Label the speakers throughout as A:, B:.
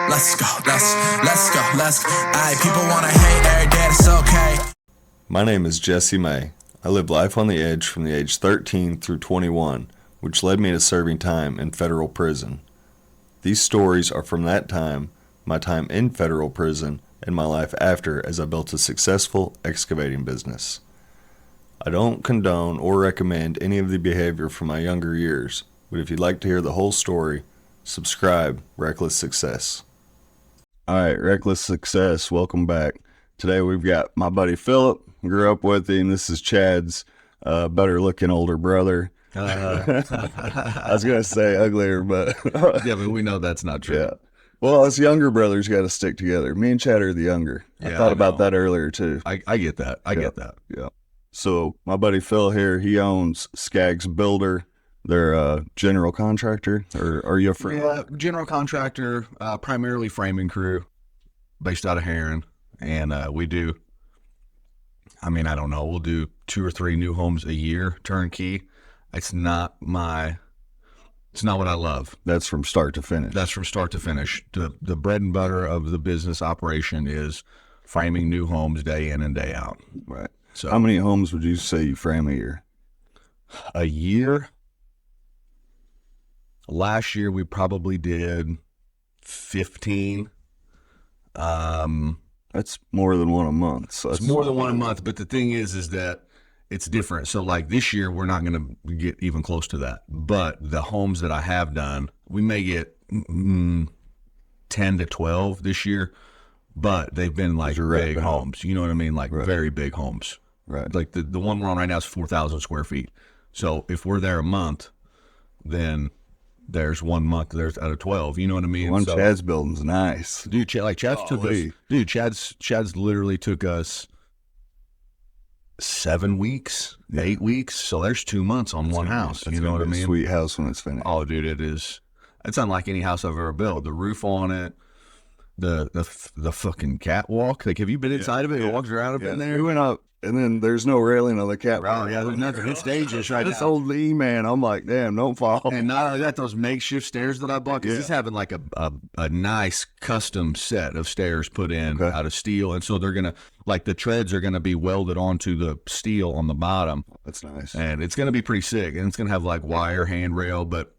A: Let's go, let's go, let's go. Alright, people wanna hate every day, it's okay.
B: My name is Jesse May. I lived life on the edge from the age 13 through 21, which led me to serving time in federal prison. These stories are from that time, my time in federal prison, and my life after as I built a successful excavating business. I don't condone or recommend any of the behavior from my younger years, but if you'd like to hear the whole story, subscribe Reckless Success. Alright, Reckless Success, welcome back. Today we've got my buddy Phillip. Grew up with him. This is Chad's better looking older brother. I was going to say uglier, but
C: yeah, but we know that's not true.
B: Yeah. Well, us younger brothers got to stick together. Me and Chad are the younger. I thought about that earlier too.
C: I get that. I get that.
B: Yeah. So my buddy Phil here, he owns Skaggs Builder. They're a general contractor, or are you a friend?
C: Yeah, general contractor, primarily framing crew, based out of Heron, and we do. I mean, I don't know. We'll do 2 or 3 new homes a year, turnkey. It's not what I love.
B: That's from start to finish.
C: That's from start to finish. The bread and butter of the business operation is framing new homes day in and day out.
B: Right.
C: So,
B: how many homes would you say you frame a year?
C: A year? Last year we probably did 15.
B: That's more than one a month. So
C: it's more than one a month, but the thing is that it's different. So like this year, we're not going to get even close to that. But the homes that I have done, we may get 10 to 12 this year, but they've been like big homes. You know what I mean? Like very big homes.
B: Right.
C: Like the one we're on right now is 4,000 square feet. So if we're there a month, then there's 1 month there's out of 12. You know what I mean?
B: One Chad's building's nice.
C: Dude, Chad's literally took us 7 weeks, 8 weeks. So there's 2 months on one house. You know what I mean?
B: Sweet house when it's finished.
C: Oh, dude, it's unlike any house I've ever built. The roof on it, the fucking catwalk. Like, have you been inside of it? It walks around up in there.
B: We went up, and then there's no railing on the catwalk.
C: Oh yeah, there's nothing. It's dangerous right now.
B: This old E-man, I'm like, damn, don't fall.
C: And not only that, those makeshift stairs that I bought, because it's having like a nice custom set of stairs put in out of steel, and so they're gonna, like, the treads are gonna be welded onto the steel on the bottom.
B: That's nice.
C: And it's gonna be pretty sick, and it's gonna have like wire handrail, but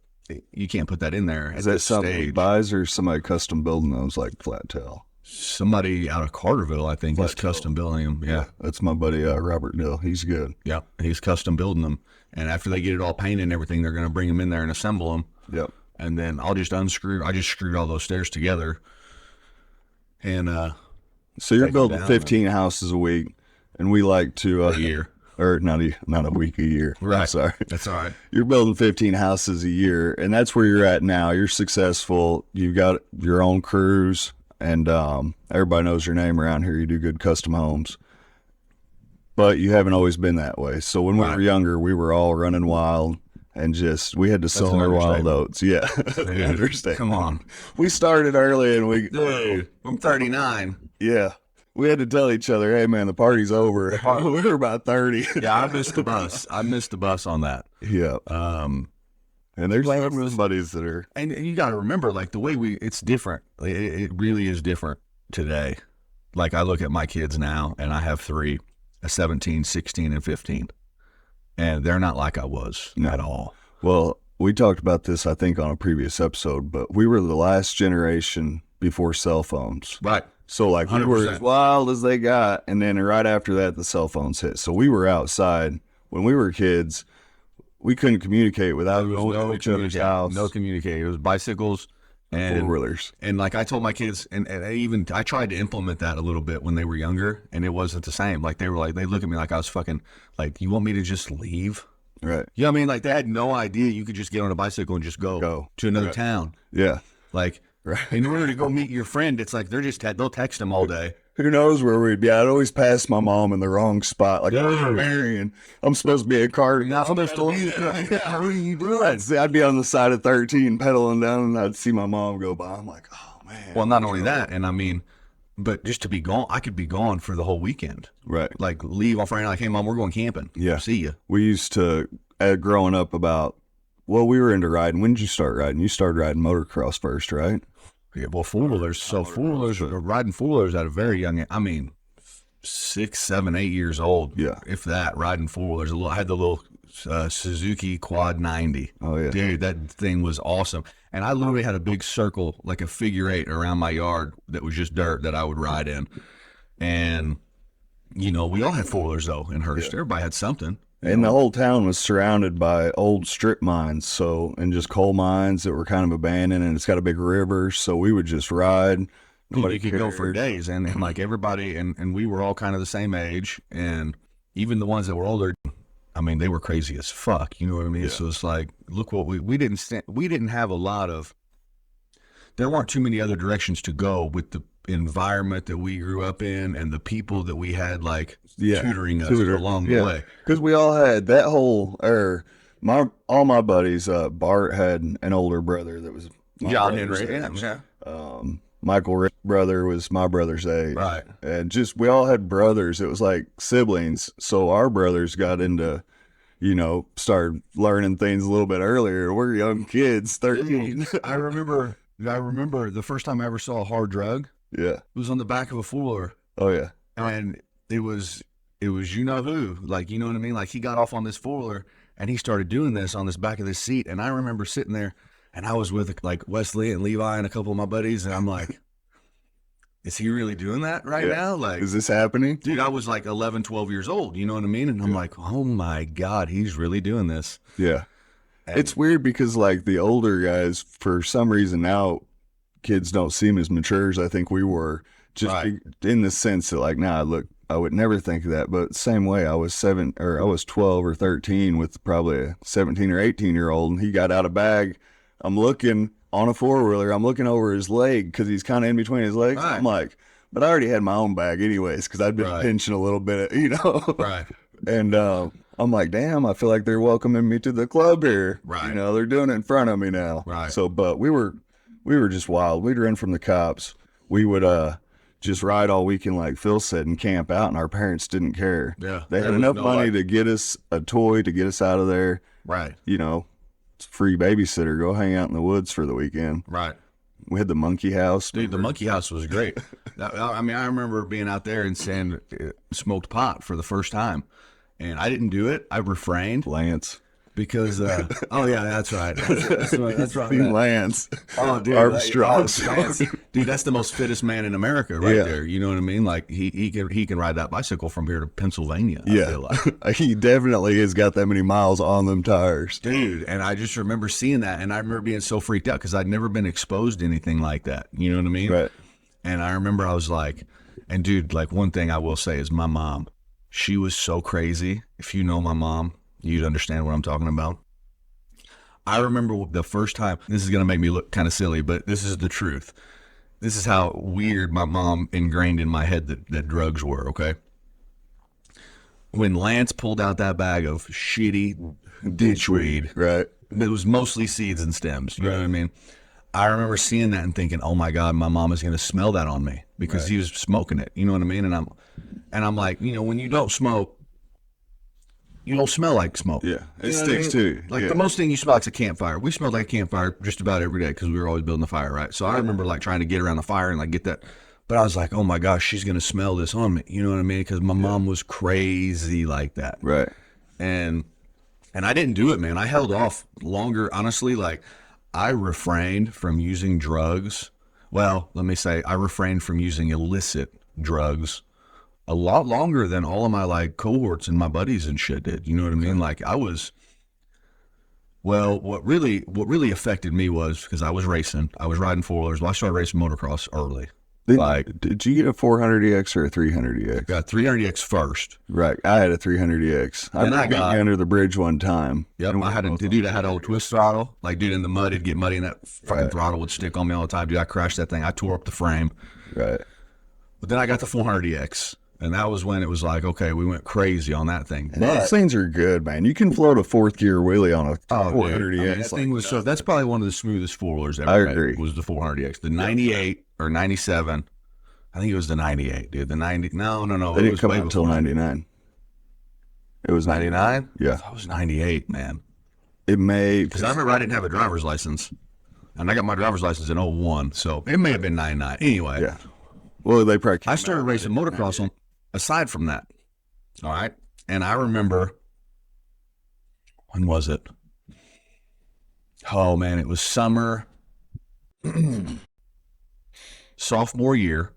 C: you can't put that in there.
B: Is that something he buys, or somebody custom building those like flat tail?
C: Somebody out of Carterville, I think, is custom building them. Yeah,
B: that's my buddy Robert Dill. He's good.
C: Yeah, he's custom building them, and after they get it all painted and everything, they're going to bring them in there and assemble them.
B: Yep.
C: And then I'll just unscrew. I just screwed all those stairs together, and
B: so you're building 15 houses a week, and we like to
C: a year.
B: Or not a week, a year.
C: Right.
B: Sorry.
C: That's all right.
B: You're building 15 houses a year, and that's where you're at now. You're successful. You've got your own crews, and everybody knows your name around here. You do good custom homes. But you haven't always been that way. So when we were younger, we were all running wild, and we had to sow our wild oats. Yeah.
C: Dude, understand. Come on.
B: We started early, and
C: Dude, I'm 39.
B: Yeah. We had to tell each other, hey, man, the party's over. We were about 30.
C: Yeah, I missed the bus. I missed the bus on that.
B: Yeah. And there's some buddies that are...
C: And you got to remember, like, the way it's different. It really is different today. Like, I look at my kids now, and I have 3, a 17, 16, and 15. And they're not like I was at all.
B: Well, we talked about this, I think, on a previous episode, but we were the last generation before cell phones.
C: Right.
B: So, like,
C: 100%.
B: we were as wild as they got, and then right after that, the cell phones hit. So we were outside. When we were kids, we couldn't communicate without going to each other's house.
C: No communicating. It was bicycles and
B: four-wheelers.
C: And like I told my kids, and I tried to implement that a little bit when they were younger, and it wasn't the same. Like, they look at me like I was fucking, like, you want me to just leave?
B: Right.
C: You know what I mean? Like, they had no idea you could just get on a bicycle and just go to another town.
B: Yeah.
C: Like, in order to go meet your friend, it's like they'll text him all day.
B: Who knows where we'd be? I'd always pass my mom in the wrong spot. Like, Marion, I'm supposed to be a car.
C: Not supposed to leave. How are you doing?
B: I'd be on the side of 13 pedaling down, and I'd see my mom go by. I'm like, oh, man.
C: Well, not only that, and I mean, but just to be gone, I could be gone for the whole weekend.
B: Right.
C: Like, leave on Friday night, like, hey, Mom, we're going camping.
B: Yeah.
C: See you.
B: We used to, growing up we were into riding. When did you start riding? You started riding motocross first, right?
C: Yeah, well, four-wheelers. So four-wheelers, riding four-wheelers at a very young age. I mean, 6, 7, 8 years old.
B: Yeah.
C: If that, riding four-wheelers. I had the little Suzuki Quad 90.
B: Oh, yeah.
C: Dude, that thing was awesome. And I literally had a big circle, like a figure 8 around my yard that was just dirt that I would ride in. And, you know, we all had four-wheelers, though, in Hearst. Yeah. Everybody had something.
B: And the whole town was surrounded by old strip mines, and just coal mines that were kind of abandoned, and it's got a big river, so we would just ride.
C: You could go for days, and like everybody, and we were all kind of the same age, and even the ones that were older, I mean, they were crazy as fuck, you know what I mean? Yeah. So it's like, look what we didn't have a lot of, there weren't too many other directions to go with the environment that we grew up in and the people that we had tutoring us along the way.
B: Because we all had that whole, all my buddies, Bart had an older brother that was
C: John Henry. Yeah.
B: Michael Rick's brother was my brother's age.
C: Right.
B: And just, we all had brothers. It was like siblings. So our brothers got into, you know, started learning things a little bit earlier. We're young kids, 13.
C: I remember the first time I ever saw a hard drug.
B: Yeah.
C: It was on the back of a four-wheeler.
B: Oh, yeah.
C: And it was you know who, like, you know what I mean? Like, he got off on this four-wheeler and he started doing this on this back of this seat. And I remember sitting there and I was with like Wesley and Levi and a couple of my buddies. And I'm like, is he really doing that right now? Like,
B: is this happening?
C: Dude, I was like 11, 12 years old. You know what I mean? And I'm like, oh my God, he's really doing this.
B: Yeah. And it's weird because like the older guys, for some reason now, kids don't seem as mature as I think we were, just in the sense that like, look, I would never think of that. But same way, I was 12 or 13 with probably a 17 or 18-year-old, and he got out a bag. I'm looking on a four-wheeler. I'm looking over his leg because he's kind of in between his legs. Right. I'm like, but I already had my own bag anyways because I'd been pinching a little bit, you know.
C: Right.
B: And I'm like, damn, I feel like they're welcoming me to the club here.
C: Right.
B: You know, they're doing it in front of me now.
C: Right.
B: So, but we were just wild. We'd run from the cops. We would just ride all weekend, like Phil said, and camp out, and our parents didn't care.
C: Yeah.
B: They had enough money to get us a toy to get us out of there.
C: Right.
B: You know, it's a free babysitter. Go hang out in the woods for the weekend.
C: Right.
B: We had the monkey house.
C: Dude, the monkey house was great. I mean, I remember being out there and saying, smoked pot for the first time. And I didn't do it. I refrained.
B: Lance.
C: Because, oh yeah, that's right. That's right.
B: Lance.
C: Oh, dude.
B: Armstrong.
C: Dude, that's the most fittest man in America right there. You know what I mean? Like, he can ride that bicycle from here to Pennsylvania, I feel like.
B: He definitely has got that many miles on them tires.
C: Dude, and I just remember seeing that, and I remember being so freaked out because I'd never been exposed to anything like that. You know what I mean?
B: Right.
C: And I remember I was like, and dude, like one thing I will say is my mom, she was so crazy. If you know my mom, you'd understand what I'm talking about. I remember the first time, this is going to make me look kind of silly, but this is the truth. This is how weird my mom ingrained in my head that drugs were, okay? When Lance pulled out that bag of shitty ditchweed,
B: right?
C: It was mostly seeds and stems, you know what I mean? I remember seeing that and thinking, oh my God, my mom is going to smell that on me because he was smoking it, you know what I mean? And I'm like, you know, when you don't smoke, you don't smell like smoke.
B: Yeah, it sticks too.
C: Like the most thing you smell like is a campfire. We smelled like a campfire just about every day because we were always building the fire, right? So I remember like trying to get around the fire and like get that. But I was like, oh my gosh, she's going to smell this on me. You know what I mean? Because my mom was crazy like that.
B: Right.
C: And I didn't do it, man. I held off longer. Honestly, like I refrained from using drugs. Well, let me say I refrained from using illicit drugs a lot longer than all of my like cohorts and my buddies and shit did. You know what I mean? Like I was, well, what really affected me was because I was racing. I was riding four-wheelers. Well, I started racing motocross early.
B: Did you get a 400EX or a 300EX?
C: Got 300EX first.
B: Right. I had a 300EX. I got under the bridge one time.
C: Yep. I had an old twist throttle. Like, dude, in the mud, it'd get muddy and that fucking throttle would stick on me all the time. Dude, I crashed that thing. I tore up the frame.
B: Right.
C: But then I got the 400EX. And that was when it was like, okay, we went crazy on that thing.
B: And those things are good, man. You can float a fourth gear wheelie on a 400EX.
C: I mean, that thing was that's probably one of the smoothest four-wheelers ever. I agree. Was the 400EX. The 98 or 97. I think it was the 98, dude. The 90. No.
B: They didn't come out until 99. It was 99? Yeah.
C: That was 98, man.
B: It may.
C: Because I remember I didn't have a driver's license. And I got my driver's license in 01, so it may have been 99. Anyway,
B: Yeah. Well, they probably.
C: I started racing motocross on, aside from that. All right. And I remember, when was it? Oh, man, it was summer, sophomore year.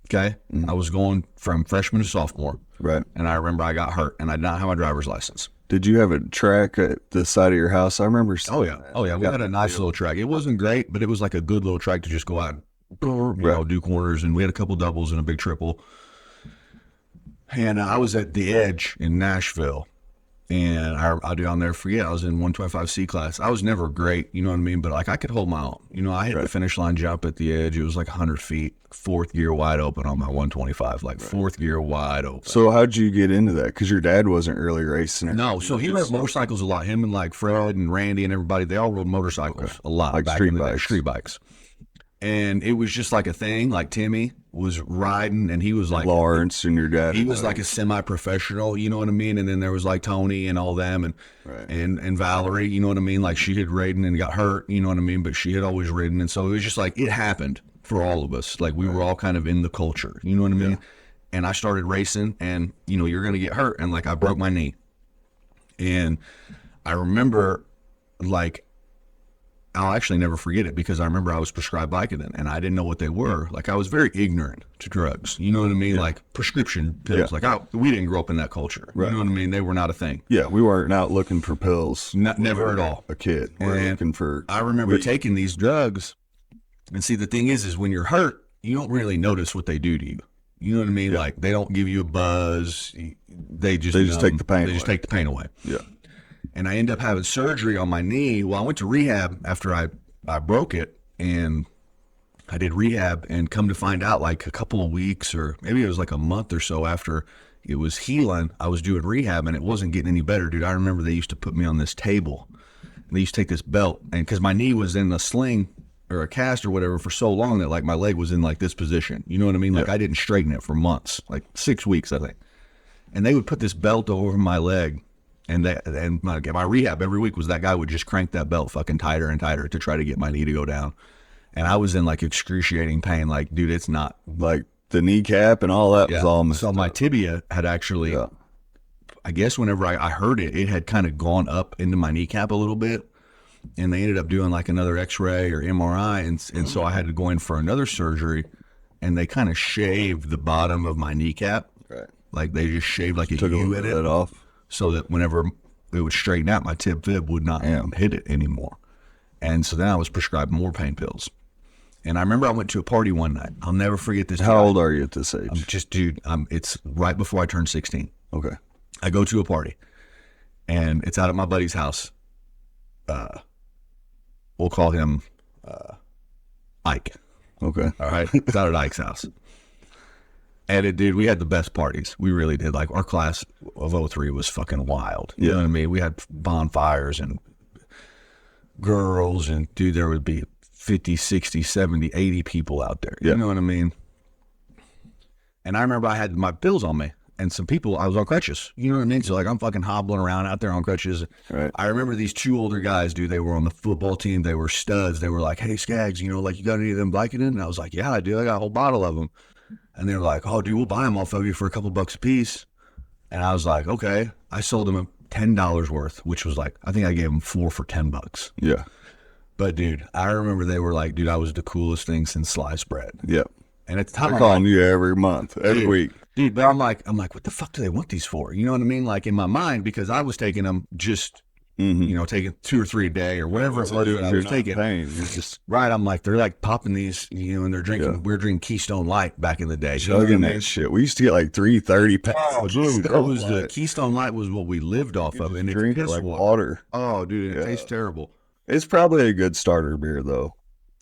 C: Okay. I was going from freshman to sophomore.
B: Right.
C: And I remember I got hurt and I did not have my driver's license.
B: Did you have a track at the side of your house? I remember.
C: Oh, yeah. Oh, yeah. We had a nice little track. It wasn't great, but it was like a good little track to just go out and, you know, do corners. And we had a couple doubles and a big triple. And I was at the Edge in Nashville. And I'll never forget, I was in 125C class. I was never great, you know what I mean? But like I could hold my own. You know, I hit the finish line jump at the Edge. It was like 100 feet, fourth gear wide open on my 125, like fourth gear wide open.
B: So how'd you get into that? Because your dad wasn't really racing.
C: No, so he rode motorcycles a lot. Him and like Fred and Randy and everybody, they all rode motorcycles a lot.
B: Like
C: back
B: street
C: in the day,
B: bikes.
C: street bikes. And it was just like a thing. Like Timmy was riding and he was like
B: Lawrence and your dad.
C: he was like a semi-professional, you know what I mean? And then there was like Tony and all them and and Valerie, you know what I mean? Like she had ridden and got hurt, you know what I mean? But she had always ridden. And so it was just like, it happened for all of us. Like we were all kind of in the culture, you know what I mean? And I started racing and, you know, you're going to get hurt. And like I broke my knee. And I remember like, I'll actually never forget it because I remember I was prescribed Vicodin and I didn't know what they were. Like I was very ignorant to drugs. You know what I mean? Like prescription pills. Like we didn't grow up in that culture. You know what I mean? They were not a thing.
B: Yeah, we weren't out looking for pills.
C: Never at all.
B: A kid. We were looking for.
C: I remember taking these drugs, and see the thing is when you're hurt, you don't really notice what they do to you. You know what I mean? Like they don't give you a buzz. They just
B: take the pain.
C: They just take the pain away.
B: Yeah.
C: And I ended up having surgery on my knee. Well, I went to rehab after I broke it, and I did rehab, and come to find out like a couple of weeks or maybe it was like a month or so after it was healing, I was doing rehab and it wasn't getting any better, dude. I remember they used to put me on this table. And they used to take this belt, and because my knee was in a sling or a cast or whatever for so long that like my leg was in like this position. You know what I mean? Like I didn't straighten it for months, like 6 weeks, I think. And they would put this belt over my leg. And my rehab every week was that guy would just crank that belt fucking tighter and tighter to try to get my knee to go down. And I was in like excruciating pain. Like, dude, it's not.
B: Like the kneecap and all that was all messed
C: So my tibia had actually, I guess whenever I heard it, it had kind of gone up into my kneecap a little bit. And they ended up doing like another x-ray or MRI. And so I had to go in for another surgery. And they kind of shaved the bottom of my kneecap.
B: Right.
C: Like they just shaved like a
B: Took
C: U at it.
B: off.
C: So that whenever it would straighten out, my tib fib would not hit it anymore. And so then I was prescribed more pain pills. And I remember I went to a party one night. I'll never forget this.
B: How old are you at this age?
C: I'm just, dude, it's right before I turned 16.
B: Okay.
C: I go to a party, and it's out at my buddy's house. We'll call him Ike.
B: Okay.
C: All right? It's out at Ike's house. And dude, we had the best parties. We really did. Like our class of 03 was fucking wild. You know what I mean? We had bonfires and girls, and dude, there would be 50, 60, 70, 80 people out there. You know what I mean? And I remember I had my pills on me, and some people, I was on crutches. You know what I mean? So like I'm fucking hobbling around out there on crutches.
B: Right.
C: I remember these two older guys, dude, they were on the football team. They were studs. They were like, hey, Skaggs, you know, like you got any of them Vicodin? And I was like, yeah, I do. I got a whole bottle of them. And they were like, oh, dude, we'll buy them off of you for a couple bucks a piece. And I was like, okay. I sold them $10 worth, which was like, I think I gave them 4 for $10.
B: Yeah.
C: But dude, I remember they were like, dude, I was the coolest thing since sliced bread.
B: Yep.
C: And at the time,
B: I'm calling you every month, every week.
C: Dude, but I'm like, what the fuck do they want these for? You know what I mean? Like in my mind, because I was taking them just, you know, taking 2 or 3 a day or whatever it was I was taking.
B: Pain. You're just
C: right. I'm like, they're like popping these, you know, and they're drinking, we're drinking Keystone Light back in the day.
B: chugging that shit. We used to get like 330 pounds.
C: Oh, dude, that was the Keystone Light was what we lived off of. And
B: drink it
C: it's
B: like water.
C: Oh, dude, it tastes terrible.
B: It's probably a good starter beer, though.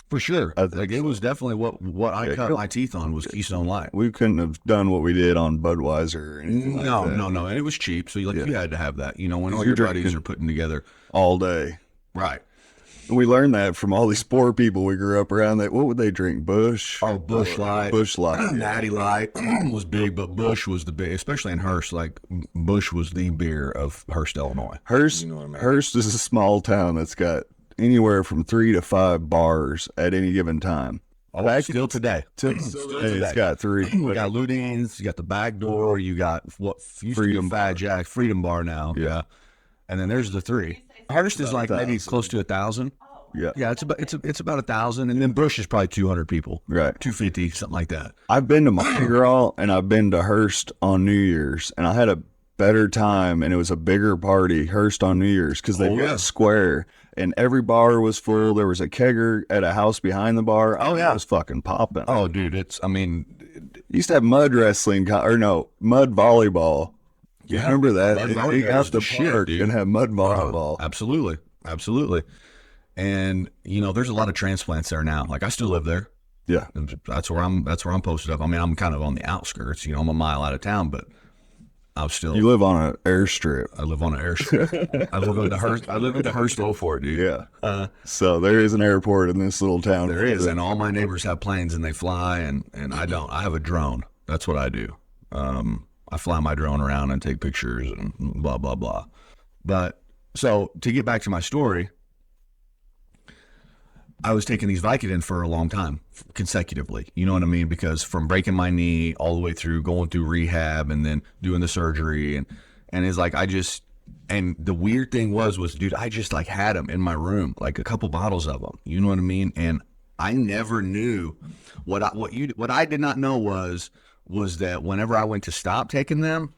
C: For sure. Like it
B: so.
C: was definitely what I cut my teeth on was Keystone Light.
B: We couldn't have done what we did on Budweiser or anything
C: No,
B: like that.
C: no. And it was cheap. So you had to have that, you know, when all your buddies are putting together.
B: All day.
C: Right.
B: And we learned that from all these poor people we grew up around. That what would they drink? Bush?
C: Oh, Bush Light.
B: Bush Light.
C: Natty Light was big, but Bush was the big, especially in Hearst. Like Bush was the beer of Hearst, Illinois.
B: Hearst,
C: You know what I mean?
B: Hearst is a small town that's got anywhere from 3 to 5 bars at any given time.
C: Oh, still today.
B: It's got 3.
C: You got Ludings, you got the back door, you got what Freedom Fat Jack, Freedom Bar now. Yeah. And then there's the 3. Hearst is like maybe close to 1,000.
B: Yeah.
C: Yeah, it's about 1,000, and then Bush is probably 200 people.
B: Right.
C: 250, something like that.
B: I've been to Mardi Gras and I've been to Hearst on New Year's, and I had a better time, and it was a bigger party, Hearst on New Year's, because they got a square, and every bar was full. There was a kegger at a house behind the bar. Oh, yeah. It was fucking popping.
C: Oh, dude,
B: Used to have mud wrestling, mud volleyball. You remember that? They got the park and have mud volleyball.
C: Absolutely. Absolutely. And, there's a lot of transplants there now. Like, I still live there.
B: Yeah.
C: That's where I'm posted up. I mean, I'm kind of on the outskirts, I'm a mile out of town, but
B: You live on an airstrip.
C: I live on an airstrip. I live in the Hearst Fort, dude.
B: Yeah. So there is an airport in this little town.
C: There is, and all my neighbors have planes and they fly, and I don't. I have a drone. That's what I do. I fly my drone around and take pictures and blah, blah, blah. But so to get back to my story, I was taking these Vicodin for a long time, consecutively. You know what I mean? Because from breaking my knee all the way through going through rehab and then doing the surgery, and it's like and the weird thing was dude, I just like had them in my room, like a couple bottles of them. You know what I mean? And I never knew what I did not know was that whenever I went to stop taking them,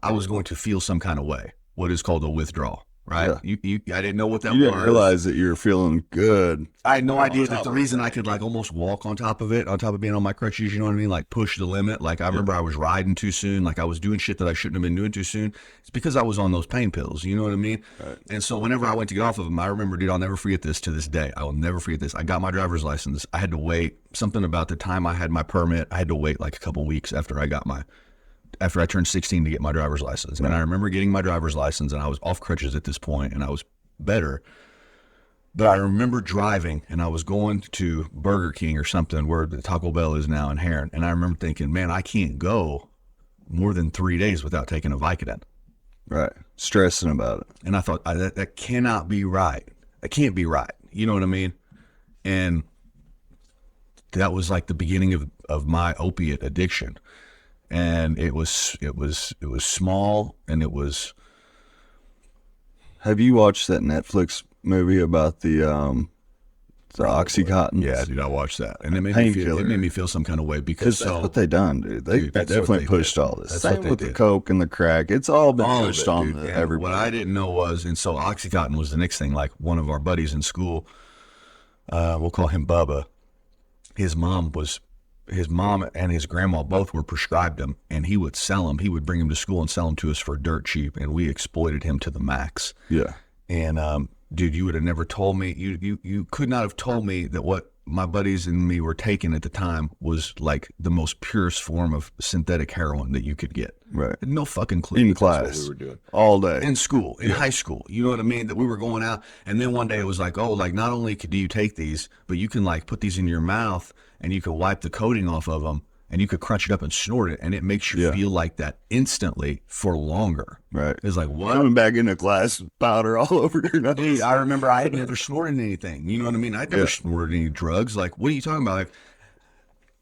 C: I was going to feel some kind of way, what is called a withdrawal. Right. Yeah. I didn't know what that was.
B: You didn't realize that you were feeling good.
C: I had no idea that the reason I could like almost walk on top of being on my crutches, you know what I mean? Like push the limit. Like I remember I was riding too soon. Like I was doing shit that I shouldn't have been doing too soon. It's because I was on those pain pills. You know what I mean? Right. And so whenever I went to get off of them, I remember, dude, I'll never forget this to this day. I will never forget this. I got my driver's license. I had to wait something about the time I had my permit. I had to wait like a couple weeks after I turned 16 to get my driver's license. And I remember getting my driver's license, and I was off crutches at this point, and I was better. But I remember driving, and I was going to Burger King or something where the Taco Bell is now in Heron. And I remember thinking, man, I can't go more than 3 days without taking a Vicodin.
B: Right. Stressing about it.
C: And I thought, that cannot be right. That can't be right. You know what I mean? And that was like the beginning of my opiate addiction. And it was small, and it was.
B: Have you watched that Netflix movie about the Oxycontin?
C: Yeah, dude, I watched that, and it made me feel some kind of way because
B: that's what they done, dude. They definitely pushed all this. Same with the coke and the crack. It's all been pushed on everybody.
C: What I didn't know was, and so Oxycontin was the next thing. Like one of our buddies in school, we'll call him Bubba. His mom and his grandma both were prescribed them, and he would sell them. He would bring them to school and sell them to us for dirt cheap, and we exploited him to the max.
B: Yeah.
C: And dude, you would have never told me. You could not have told me that what my buddies and me were taking at the time was like the most purest form of synthetic heroin that you could get.
B: Right.
C: No fucking clue.
B: In class.
C: That's what we were doing.
B: All day.
C: In school, in high school. You know what I mean? That we were going out, and then one day it was like, oh, like not only do you take these, but you can like put these in your mouth, and you could wipe the coating off of them, and you could crunch it up and snort it, and it makes you feel like that instantly for longer.
B: Right.
C: It's like, what?
B: Coming back into class, powder all over your nose.
C: Dude, I remember I had never snorted anything. You know what I mean? I'd never snorted any drugs. Like, what are you talking about? Like,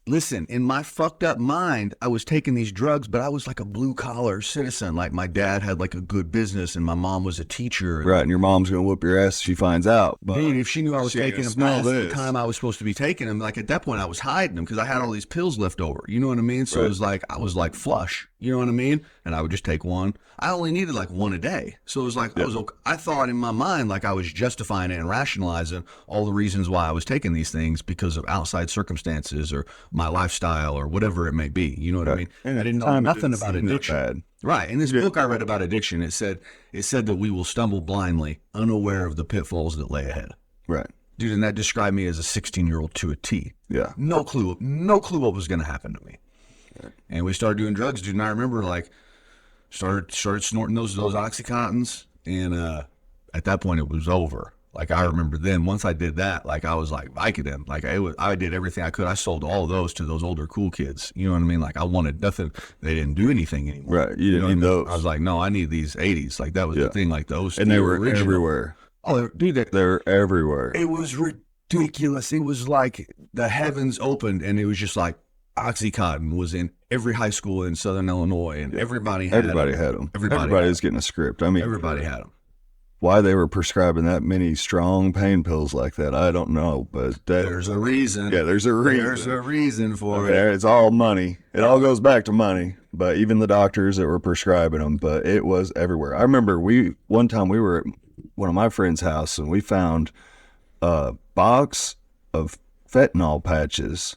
C: listen, in my fucked up mind, I was taking these drugs, but I was like a blue collar citizen. Like my dad had like a good business, and my mom was a teacher.
B: Right, and your mom's gonna whoop your ass if she finds out.
C: But dude, if she knew I was taking them past the time I was supposed to be taking them, like at that point I was hiding them because I had all these pills left over. You know what I mean? So it was like I was like flush. You know what I mean? And I would just take one. I only needed like one a day. So it was like I thought in my mind like I was justifying it and rationalizing all the reasons why I was taking these things because of outside circumstances or my lifestyle or whatever it may be. You know what I mean? And I didn't know nothing about addiction. Right. In this book I read about addiction, it said that we will stumble blindly, unaware of the pitfalls that lay ahead.
B: Right.
C: Dude, and that described me as a 16-year-old to a T.
B: Yeah.
C: No clue what was going to happen to me. Right. And we started doing drugs, dude, and I remember like started snorting those Oxycontins, and at that point it was over. Like I remember then, once I did that, like I was like Vicodin, like I did everything I could. I sold all of those to those older cool kids. You know what I mean? Like I wanted nothing. They didn't do anything anymore.
B: Right. You didn't need those.
C: I was like, no, I need these 80s. Like that was the thing. Like those,
B: and they were original. Everywhere.
C: Oh, dude,
B: They're everywhere.
C: it was ridiculous. It was like the heavens opened, and it was just like Oxycontin was in every high school in Southern Illinois, and everybody had
B: Everybody
C: them.
B: had them.
C: Everybody
B: Everybody
C: had
B: was getting a script. I mean,
C: Everybody had them.
B: why they were prescribing that many strong pain pills like that, I don't know. But
C: There's a reason.
B: yeah, there's a reason.
C: There's a reason for it.
B: It's all money. It all goes back to money. But even the doctors that were prescribing them, but it was everywhere. I remember one time we were at one of my friend's house and we found a box of fentanyl patches.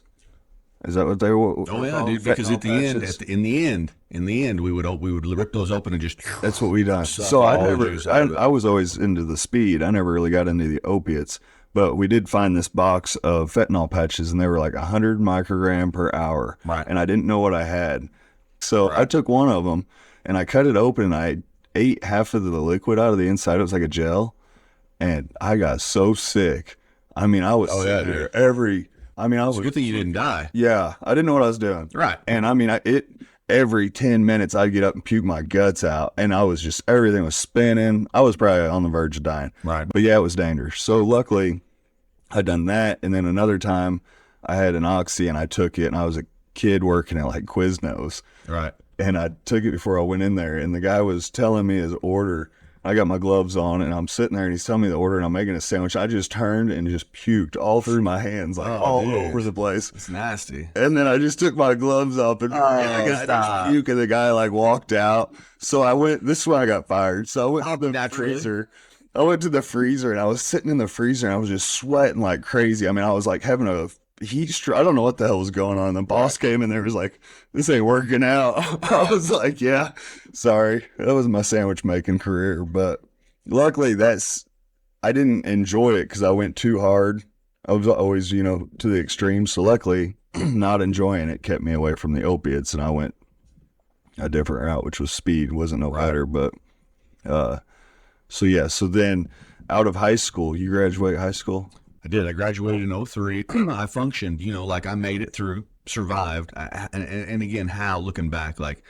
B: Is that what they were?
C: Oh yeah, dude. Because at the in the end, we would rip those open and just.
B: That's what we done.
C: Suck
B: So
C: all the juice out of it.
B: I was always into the speed. I never really got into the opiates, but we did find this box of fentanyl patches and they were like 100 microgram per hour.
C: Right.
B: And I didn't know what I had. So I took one of them and I cut it open and I ate half of the liquid out of the inside. It was like a gel and I got so sick. I mean, I was sitting there I was
C: It's a good thing you didn't die.
B: yeah, I didn't know what I was doing.
C: Right.
B: And I mean, every 10 minutes I'd get up and puke my guts out. And I was just, everything was spinning. I was probably on the verge of dying.
C: Right.
B: But yeah, it was dangerous. So luckily I'd done that. And then another time I had an oxy and I took it and I was a kid working at like Quiznos.
C: Right.
B: And I took it before I went in there. And the guy was telling me his order. I got my gloves on and I'm sitting there and he's telling me the order and I'm making a sandwich. I just turned and just puked all through my hands, like all over the place.
C: It's nasty.
B: And then I just took my gloves off and I got puke and the guy like walked out. So I went, this is when I got fired. So I went to the freezer. I went to the freezer and I was sitting in the freezer and I was just sweating like crazy. I mean, I was like having a heat stroke. I don't know what the hell was going on. The boss came in there and was like, this ain't working out. I was like, yeah, sorry. That was my sandwich making career. But luckily I didn't enjoy it because I went too hard. I was always, to the extreme. So luckily not enjoying it kept me away from the opiates and I went a different route, which was speed. Wasn't no better, but, so then out of high school, you graduate high school?
C: I did. I graduated in 03. I functioned, like I made it through, survived. And again, how looking back, like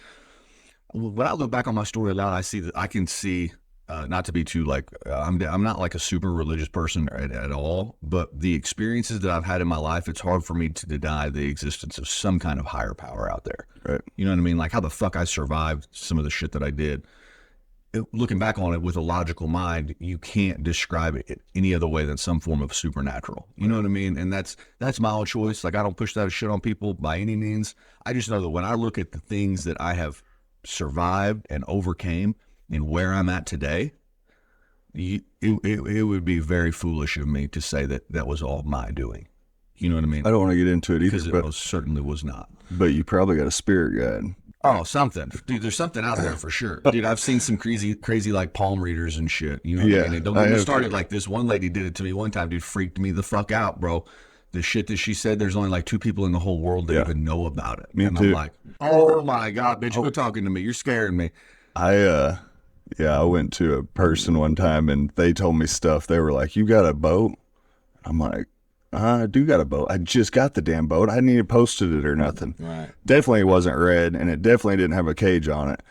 C: when I look back on my story a lot, I can see, not to be too like, I'm not like a super religious person at all, but the experiences that I've had in my life, it's hard for me to deny the existence of some kind of higher power out there.
B: Right.
C: You know what I mean? Like how the fuck I survived some of the shit that I did. Looking back on it with a logical mind, you can't describe it any other way than some form of supernatural. You know what I mean? And that's my own choice. Like I don't push that shit on people by any means. I just know that when I look at the things that I have survived and overcame and where I'm at today, it would be very foolish of me to say that was all my doing. You know what I mean?
B: I don't want to get into it either,
C: because it certainly was not.
B: But you probably got a spirit guide.
C: Oh, something. Dude, there's something out there for sure. Dude, I've seen some crazy like palm readers and shit. You know what I mean? And don't get me started like this. One lady did it to me one time, dude, freaked me the fuck out, bro. The shit that she said, there's only like 2 people in the whole world that even know about it.
B: Me
C: and
B: too.
C: I'm like, oh my God, bitch, quit talking to me. You're scaring me.
B: I went to a person one time and they told me stuff. They were like, you got a boat? I'm like, I do got a boat. I just got the damn boat. I hadn't even posted it or nothing.
C: Right.
B: Definitely wasn't red, and it definitely didn't have a cage on it.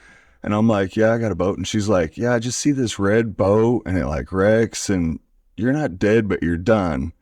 B: And I'm like, yeah, I got a boat. And she's like, yeah, I just see this red boat, and it like wrecks, and you're not dead, but you're done.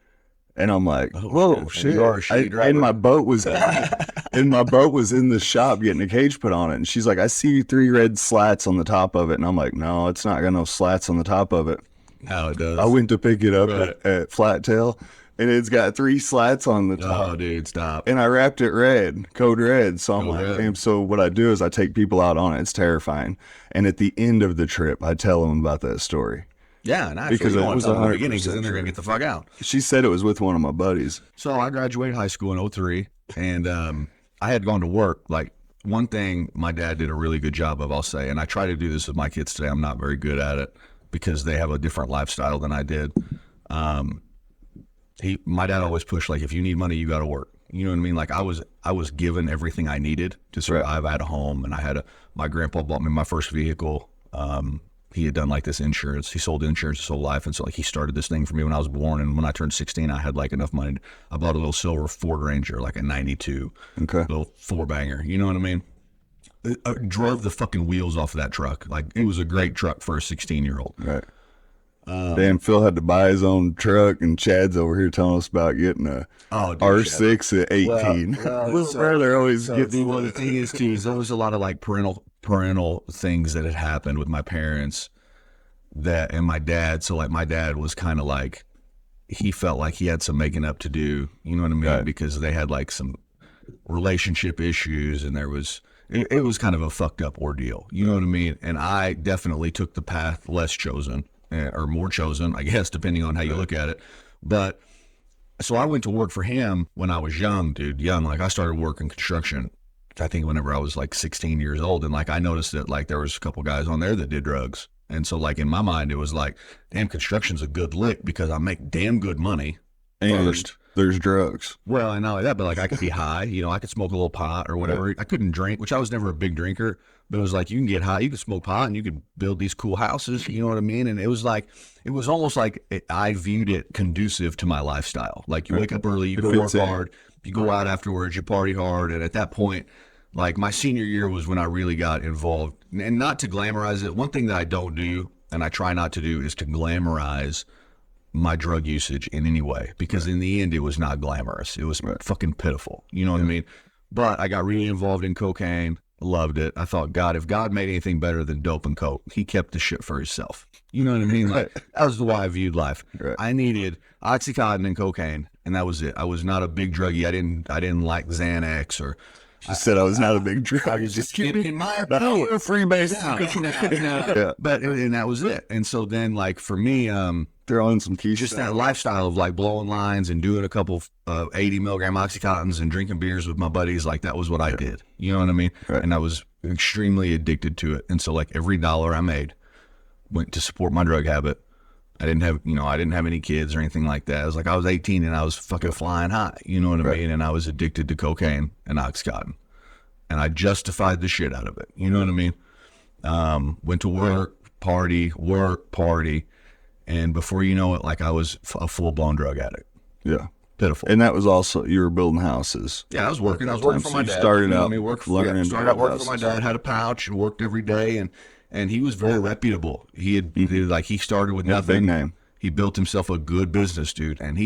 B: And I'm like, whoa, shit.
C: You are a shitty driver.
B: And my boat was in the shop getting a cage put on it. And she's like, I see 3 red slats on the top of it. And I'm like, no, it's not got no slats on the top of it.
C: No, it does.
B: I went to pick it up at Flat Tail. And it's got 3 slats on the top.
C: Oh, dude, stop.
B: And I wrapped it red, code red. So I'm
C: Red.
B: and so what I do is I take people out on it. It's terrifying. And at the end of the trip, I tell them about that story.
C: Yeah, and
B: Because
C: you
B: it
C: don't want
B: was
C: to tell them in the
B: 100%
C: beginning because then they're going to get the fuck out.
B: She said it was with one of my buddies.
C: So I graduated high school in 03, and I had gone to work. Like, one thing my dad did a really good job of, I'll say, and I try to do this with my kids today. I'm not very good at it because they have a different lifestyle than I did. My dad always pushed, like, if you need money, you got to work. You know what I mean? Like I was given everything I needed to survive. I had a home, and my grandpa bought me my first vehicle. He had done like this insurance. He sold insurance his whole life. And so like he started this thing for me when I was born. And when I turned 16, I had like enough money. I bought a little silver Ford Ranger, like a 92, little 4-banger. You know what I mean? I drove the fucking wheels off of that truck. Like it was a great truck for a 16-year-old.
B: Right. Damn, Phil had to buy his own truck, and Chad's over here telling us about getting a R6 at 18. Brother always gets.
C: Well, the thing is, too, is there was a lot of like parental things that had happened with my parents and my dad. So like my dad was kind of like, he felt like he had some making up to do, you know what I mean?
B: Right.
C: Because they had like some relationship issues, and it was kind of a fucked up ordeal, you know what I mean? And I definitely took the path less chosen, or more chosen, I guess, depending on how you look at it. But so I went to work for him when I was young, dude, like I started working construction, I think whenever I was like 16 years old. And like, I noticed that like there was a couple guys on there that did drugs. And so like in my mind, it was like, damn, construction's a good lick because I make damn good money.
B: And there's drugs.
C: Well, I know that, but like I could be high, you know, I could smoke a little pot or whatever. I couldn't drink, which I was never a big drinker, but it was like, you can get high, you can smoke pot, and you could build these cool houses, you know what I mean? And it was almost like I viewed it conducive to my lifestyle. Like you wake up early, you go work hard, you go out afterwards, you party hard. And at that point, like my senior year was when I really got involved. And not to glamorize it, one thing that I don't do, and I try not to do, is to glamorize my drug usage in any way, because in the end it was not glamorous. It was fucking pitiful, you know what I mean? But I got really involved in cocaine, loved it. I thought, God, if God made anything better than dope and coke, he kept the shit for himself, you know what I mean? Like that was the way I viewed life. I needed Oxycontin and cocaine, and that was it. I was not a big druggie. I didn't like Xanax or
B: Just said I was not a big drug.
C: I was just in my power,
B: freebase.
C: But and that was it. And so then, like for me,
B: throwing some keys,
C: just that lifestyle of like blowing lines and doing a couple 80 milligram Oxycontins and drinking beers with my buddies, like that was what I did. You know what I mean?
B: Right.
C: And I was extremely addicted to it. And so like every dollar I made went to support my drug habit. I didn't have any kids or anything like that. It was like I was 18 and I was fucking flying high. You know what I mean? And I was addicted to cocaine and Oxycontin. And I justified the shit out of it. You know what I mean? Went to work, party. And before you know it, like I was a full-blown drug addict.
B: Yeah.
C: Pitiful.
B: And that was also, you were building houses.
C: Yeah, I was working. I was working for my dad.
B: Started out
C: working for my dad, had a pouch and worked every day. And he was very reputable. He started with nothing.
B: Big name.
C: He built himself a good business, dude. And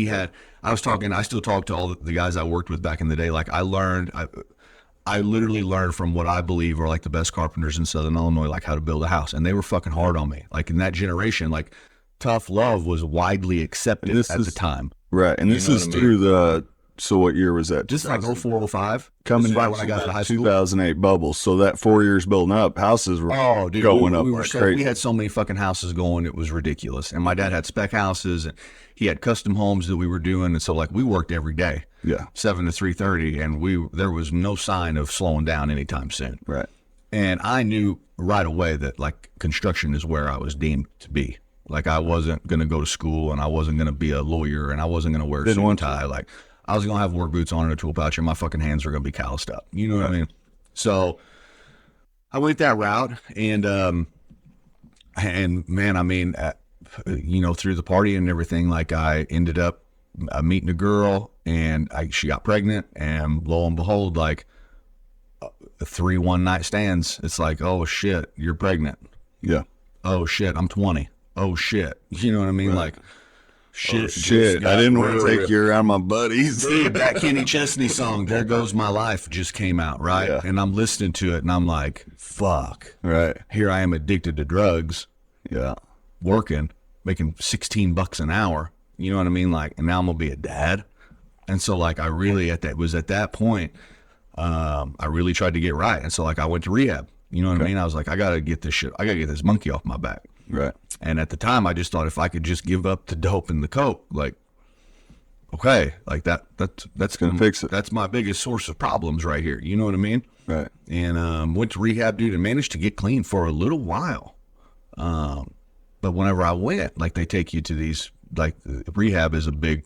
C: I still talk to all the guys I worked with back in the day. Like I literally learned from what I believe are like the best carpenters in Southern Illinois, like how to build a house. And they were fucking hard on me. Like in that generation, like tough love was widely accepted at the time.
B: Right. And this is through so what year was that?
C: Just like 04, 05.
B: Coming
C: right when I got out of high school.
B: 2008 bubble. So that 4 years building up, houses were going up like crazy.
C: We had so many fucking houses going, it was ridiculous. And my dad had spec houses, and he had custom homes that we were doing. And so like we worked every day.
B: Yeah.
C: 7 to 3:30, and there was no sign of slowing down anytime soon.
B: Right.
C: And I knew right away that like construction is where I was deemed to be. Like I wasn't going to go to school, and I wasn't going to be a lawyer, and I wasn't going to wear a suit and tie. Like I was going to have work boots on and a tool pouch, and my fucking hands were going to be calloused up. You know what I mean? So I went that route, and man, I mean, through the party and everything, like I ended up meeting a girl, and she got pregnant, and lo and behold, like 3 one-night stands. It's like, oh shit, you're pregnant.
B: Yeah.
C: Oh shit, I'm 20. Oh shit. You know what I mean? Right. Like
B: shit. I didn't want to take you around my buddies.
C: Dude, that Kenny Chesney song, There Goes My Life, just came out, right? Yeah. And I'm listening to it, and I'm like, fuck.
B: Right.
C: Here I am addicted to drugs.
B: Yeah.
C: Working, making $16 an hour. You know what I mean? Like, and now I'm going to be a dad. And so like, I really at that point, I really tried to get right. And so like, I went to rehab. You know what I mean? I was like, I got to get this monkey off my back.
B: Right.
C: And at the time, I just thought if I could just give up the dope and the coke, like, okay, like that's
B: gonna fix it.
C: That's my biggest source of problems right here. You know what I mean?
B: Right.
C: And went to rehab, dude, and managed to get clean for a little while. But whenever I went, like they take you to these, like rehab is a big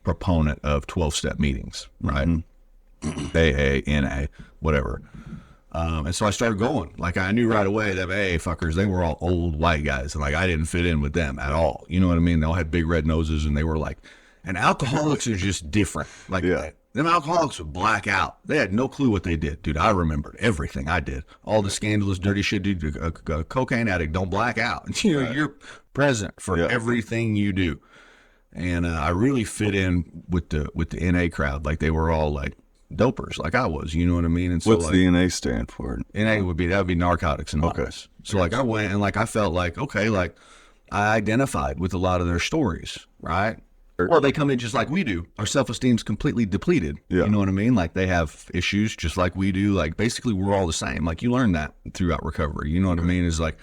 C: proponent of 12-step meetings, right? Mm-hmm. AA, NA, whatever. And so I started going. Like I knew right away that AA fuckers, they were all old white guys, and like I didn't fit in with them at all. You know what I mean? They all had big red noses, and they were like, and alcoholics are just different. Like Them alcoholics would black out. They had no clue what they did. Dude, I remembered everything I did. All the scandalous, dirty shit, dude. A cocaine addict don't black out. You know, you're present for everything you do. And I really fit in with the NA crowd. Like, they were all like dopers, like I was. You know what I mean? And so,
B: What's
C: like,
B: the NA stand for?
C: NA would be Narcotics Anonymous. Okay. So like I went and like I felt like, okay, like I identified with a lot of their stories, right? Well, they come in just like we do. Our self-esteem's completely depleted. Yeah. You know what I mean? Like, they have issues just like we do. Like, basically we're all the same. Like, you learn that throughout recovery. You know what I mean? Is like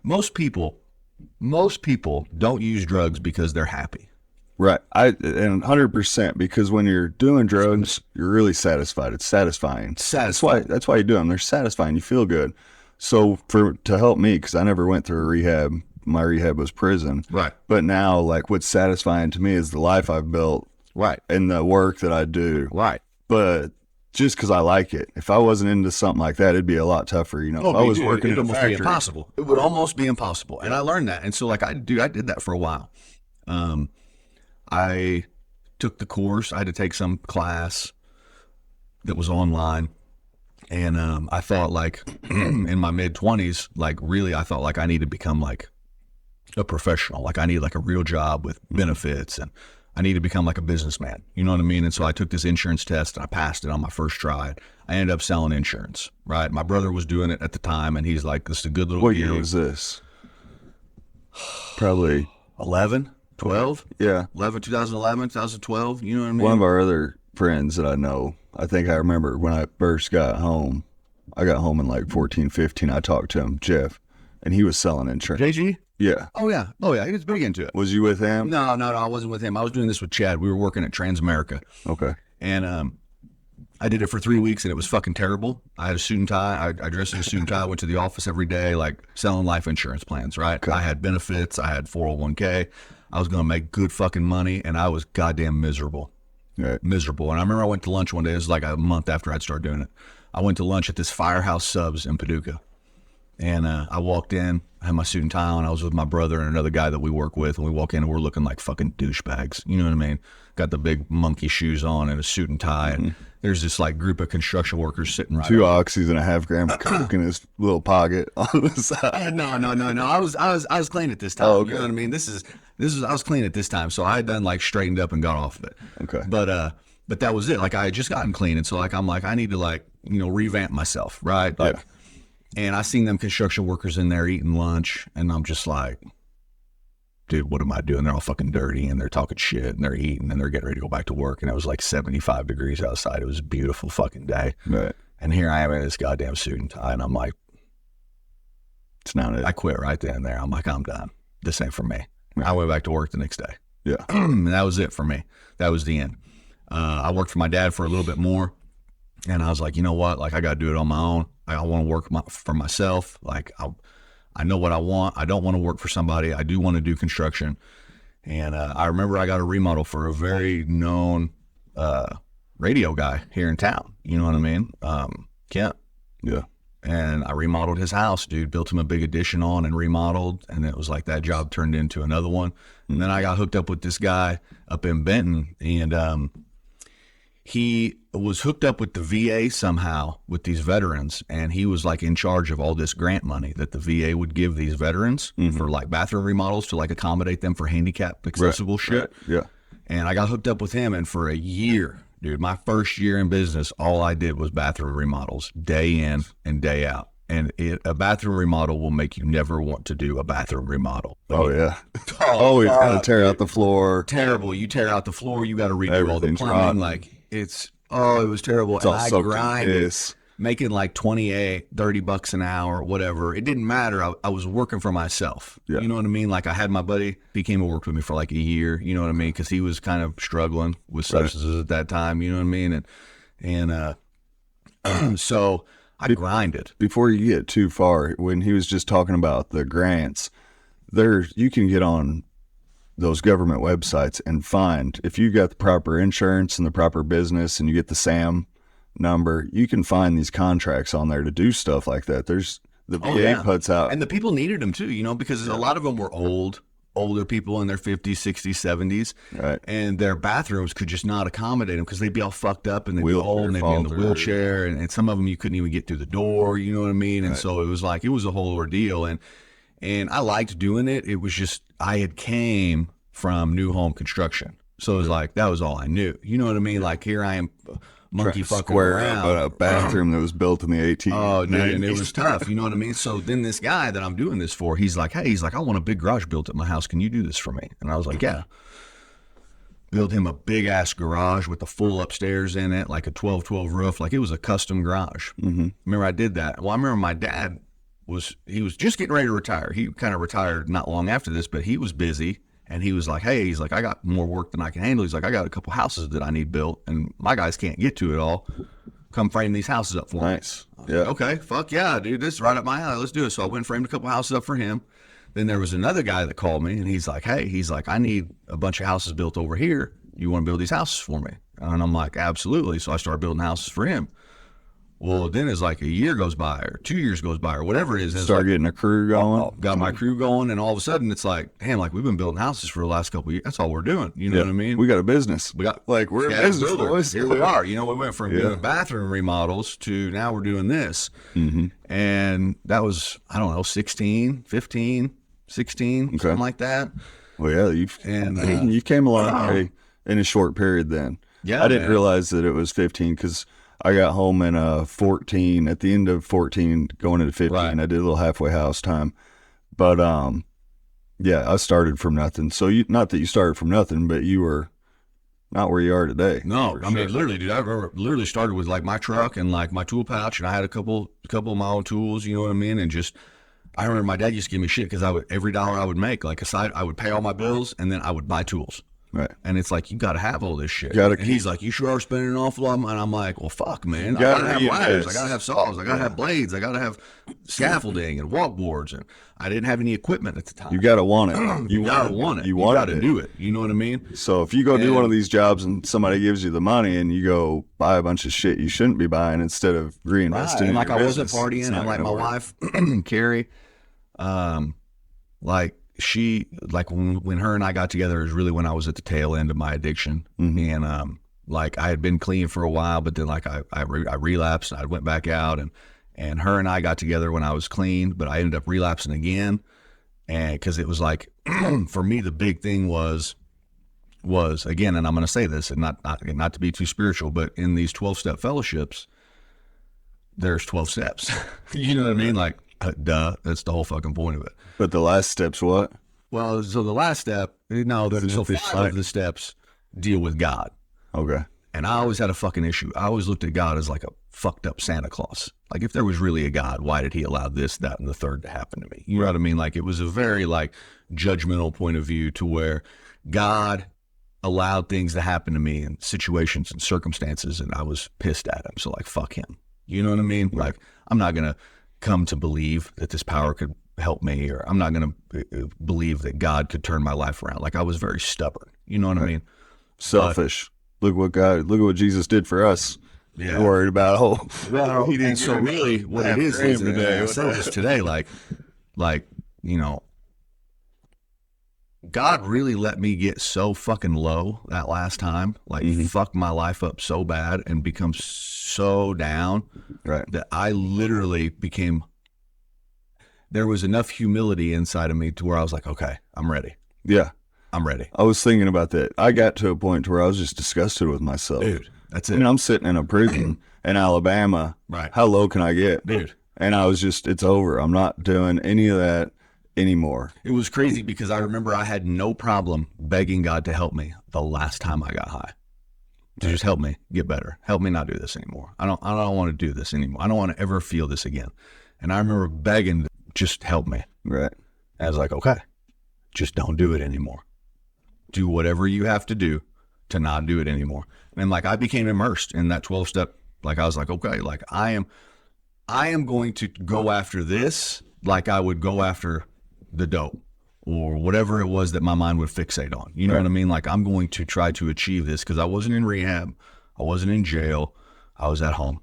C: most people don't use drugs because they're happy.
B: Right. And 100%, because when you're doing drugs, you're really satisfied. It's satisfying. That's why you do them. They're satisfying. You feel good. So to help me, because I never went through a rehab. My rehab was prison. Right. But now, like, what's satisfying to me is the life I've built. Right. And the work that I do. Right. But just because I like it. If I wasn't into something like that, it'd be a lot tougher. You know, if I was working, it'd almost be impossible. It would almost be impossible. And I learned that. And so, like, I did that for a while. I took the course. I had to take some class that was online. And I thought, like, in my mid-20s, like, really, I thought, like, I need to become, like, a professional. Like, I need, like, a real job with benefits, and I need to become, like, a businessman. You know what I mean? And so I took this insurance test, and I passed it on my first try. I ended up selling insurance, right? My brother was doing it at the time, and he's like, this is a good little What year was this? Probably
C: 11, 12?
B: Yeah.
C: 2011, 2012, you know what I mean?
B: One of our other friends that I know, I think I remember when I first got home, I got home in like 14, 15, I talked to him, Jeff, and he was selling insurance.
C: JG?
B: Yeah.
C: Oh, yeah. He was big into it.
B: Was you with him?
C: No, I wasn't with him. I was doing this with Chad. We were working at Transamerica.
B: Okay.
C: And I did it for 3 weeks, and it was fucking terrible. I had a suit and tie. I dressed in a suit and tie. I went to the office every day, like, selling life insurance plans, right? Okay. I had benefits. I had 401k. I was going to make good fucking money, and I was goddamn miserable. Right. Miserable. And I remember I went to lunch one day. It was like a month after I'd started doing it. I went to lunch at this Firehouse Subs in Paducah. And I walked in, I had my suit and tie on. I was with my brother and another guy that we work with. And we walk in and we're looking like fucking douchebags. You know what I mean? Got the big monkey shoes on and a suit and tie. And there's this like group of construction workers sitting right
B: 2 oxys and a half gram of coke in his little pocket on the side.
C: No. I was clean at this time. Oh, okay. You know what I mean? I was clean at this time. So I had done like straightened up and got off of it. Okay. But that was it. Like, I had just gotten clean. And so like, I'm like, I need to, like, you know, revamp myself. Right. Like, yeah. And I seen them construction workers in there eating lunch, and I'm just like, dude, what am I doing? They're all fucking dirty, and they're talking shit, and they're eating, and they're getting ready to go back to work. And it was like 75 degrees outside. It was a beautiful fucking day. Right. And here I am in this goddamn suit and tie, and I'm like, it's not it. I quit right then and there. I'm like, I'm done. This ain't for me. Right. I went back to work the next day. Yeah. And that was it for me. That was the end. I worked for my dad for a little bit more, and I was like, you know what? Like, I got to do it on my own. I want to work for myself. Like, I know what I want. I don't want to work for somebody. I do want to do construction. And I remember I got a remodel for a very known radio guy here in town. You know what I mean? Kent. Yeah. And I remodeled his house, dude. Built him a big addition on and remodeled. And it was like that job turned into another one. And then I got hooked up with this guy up in Benton. And he was hooked up with the VA somehow with these veterans, and he was like in charge of all this grant money that the VA would give these veterans for like bathroom remodels to like accommodate them for handicap accessible shit. Right. Yeah. And I got hooked up with him, and for a year, dude, my first year in business, all I did was bathroom remodels day in and day out. And a bathroom remodel will make you never want to do a bathroom remodel. Oh, yeah.
B: You got to tear out the floor.
C: Terrible. You tear out the floor, you got to redo all the plumbing. Like, it was terrible.
B: It's and I grinded,
C: making like $28-$30 an hour, whatever. It didn't matter. I was working for myself. Yeah. You know what I mean? Like, I had my buddy, he came and worked with me for like a year. You know what I mean? Because he was kind of struggling with substances at that time. You know what I mean? And so I grinded.
B: Before you get too far, when he was just talking about the grants, you can get on those government websites and find, if you got the proper insurance and the proper business and you get the SAM number, you can find these contracts on there to do stuff like that. There's the VA puts out.
C: And the people needed them too, you know, because a lot of them were old. older people in their 50s, 60s, 70s.
B: Right.
C: And their bathrooms could just not accommodate them because they'd be all fucked up and they'd be
B: Wheelchair
C: old and they'd be in the
B: fault or-
C: wheelchair. And some of them you couldn't even get through the door, you know what I mean? And
B: Right.
C: so it was a whole ordeal. And I liked doing it. It was just, I had came from new home construction. So it was like, that was all I knew. You know what I mean? Like, here I am, monkey fucking
B: Square
C: around.
B: up a bathroom that was built in the 1890s.
C: Oh, dude, and it was tough. You know what I mean? So then this guy that I'm doing this for, he's like, I want a big garage built at my house. Can you do this for me? And I was like, yeah. Built him a big ass garage with the full upstairs in it, like a 12-12 roof. Like, it was a custom garage. Mm-hmm. Remember I did that. Well, I remember my dad was just getting ready to retire. He kind of retired not long after this, but he was busy. And he was like, hey, he's like, I got more work than I can handle. He's like, I got a couple houses that I need built, and my guys can't get to it all. Come frame these houses up for me.
B: Nice. Yeah.
C: Okay, fuck yeah, dude. This is right up my alley. Let's do it. So I went and framed a couple houses up for him. Then there was another guy that called me, and he's like, hey, I need a bunch of houses built over here. You want to build these houses for me? And I'm like, absolutely. So I started building houses for him. Well, then it's like a year goes by or 2 years goes by or whatever it is.
B: Start getting a crew going.
C: Got my crew going, and all of a sudden it's like, damn, like we've been building houses for the last couple of years. That's all we're doing. You know what I mean?
B: We got a business.
C: We got
B: we're a
C: Skaggs
B: business,
C: Builder.
B: boys.
C: Here we are. You know, we went from doing bathroom remodels to now we're doing this.
B: Mm-hmm.
C: And that was, I don't know, 16, 15, 16, something like that.
B: Well, yeah, you came along in a short period then.
C: Yeah,
B: I didn't
C: man.
B: realize that it was 15 because I got home in 14, at the end of 14, going into 15.
C: Right.
B: I did a little halfway house time. But, yeah, I started from nothing. So, not that you started from nothing, but you were not where you are today.
C: No,
B: for
C: I mean,
B: sure.
C: literally, dude, I remember literally started with like my truck and like my tool pouch, and I had a couple of my own tools, you know what I mean? And just, I remember my dad used to give me shit because every dollar I would make, like aside, I would pay all my bills and then I would buy tools.
B: Right.
C: And it's like, you got to have all this shit.
B: Gotta
C: and he's like, you sure are spending an awful lot of money. And I'm like, well, fuck, man. I
B: gotta
C: got to have
B: be
C: ladders. I
B: honest.
C: got to have saws. I got to have blades. I got to have scaffolding and walk boards. And I didn't have any equipment at the time.
B: You got to want it.
C: You got to want it.
B: You
C: You
B: want
C: got to do it. You know what I mean?
B: So if you go do
C: And-
B: one of these jobs and somebody gives you the money and you go buy a bunch of shit you shouldn't be buying instead of reinvesting in
C: And like
B: your
C: I wasn't
B: business,
C: partying,
B: it's
C: and
B: not
C: like my
B: gonna work.
C: wife, Carrie, like she, like when her and I got together is really when I was at the tail end of my addiction.
B: Mm-hmm.
C: And like I had been clean for a while, but then like I relapsed and I went back out, and her and I got together when I was clean, but I ended up relapsing again. And because it was like, for me, the big thing was again, and I'm going to say this, and not to be too spiritual, but in these 12-step fellowships, there's 12 steps. You know what I mean? Like, duh, that's the whole fucking point of it.
B: But the last step's what?
C: Well, so the last step, so 5 of the steps deal with God.
B: Okay.
C: And I always had a fucking issue. I always looked at God as like a fucked up Santa Claus. Like, if there was really a God, why did he allow this, that, and the third to happen to me? You know what I mean? Like, it was a very like judgmental point of view to where God allowed things to happen to me in situations and circumstances, and I was pissed at him. So like, fuck him. You know what I mean? Like, I'm not going to come to believe that this power could help me, or I'm not going to believe that God could turn my life around. Like, I was very stubborn. You know what I mean?
B: Selfish. Look at what Jesus did for us.
C: Yeah.
B: You're worried about,
C: Well,
B: he didn't
C: and so
B: give me
C: really what it is
B: $5,000
C: and
B: today.
C: I said this today, like, you know, God really let me get so fucking low that last time, like fuck my life up so bad and become so down
B: right.
C: that I literally became, there was enough humility inside of me to where I was like, okay, I'm ready.
B: Yeah.
C: I'm ready.
B: I was thinking about that. I got to a point where I was just disgusted with myself.
C: Dude, that's
B: I
C: it.
B: mean, I'm sitting in a prison in Alabama.
C: Right.
B: How low can I get?
C: Dude.
B: And I was just, it's over. I'm not doing any of that anymore.
C: It was crazy because I remember I had no problem begging God to help me the last time I got high. To just help me get better. Help me not do this anymore. I don't want to do this anymore. I don't want to ever feel this again. And I remember begging, just help me.
B: Right.
C: And I was like, okay, just don't do it anymore. Do whatever you have to do to not do it anymore. And like, I became immersed in that 12-step. Like, I was like, okay, like I am going to go after this like I would go after the dope or whatever it was that my mind would fixate on. You know what I mean? Like, I'm going to try to achieve this because I wasn't in rehab. I wasn't in jail. I was at home.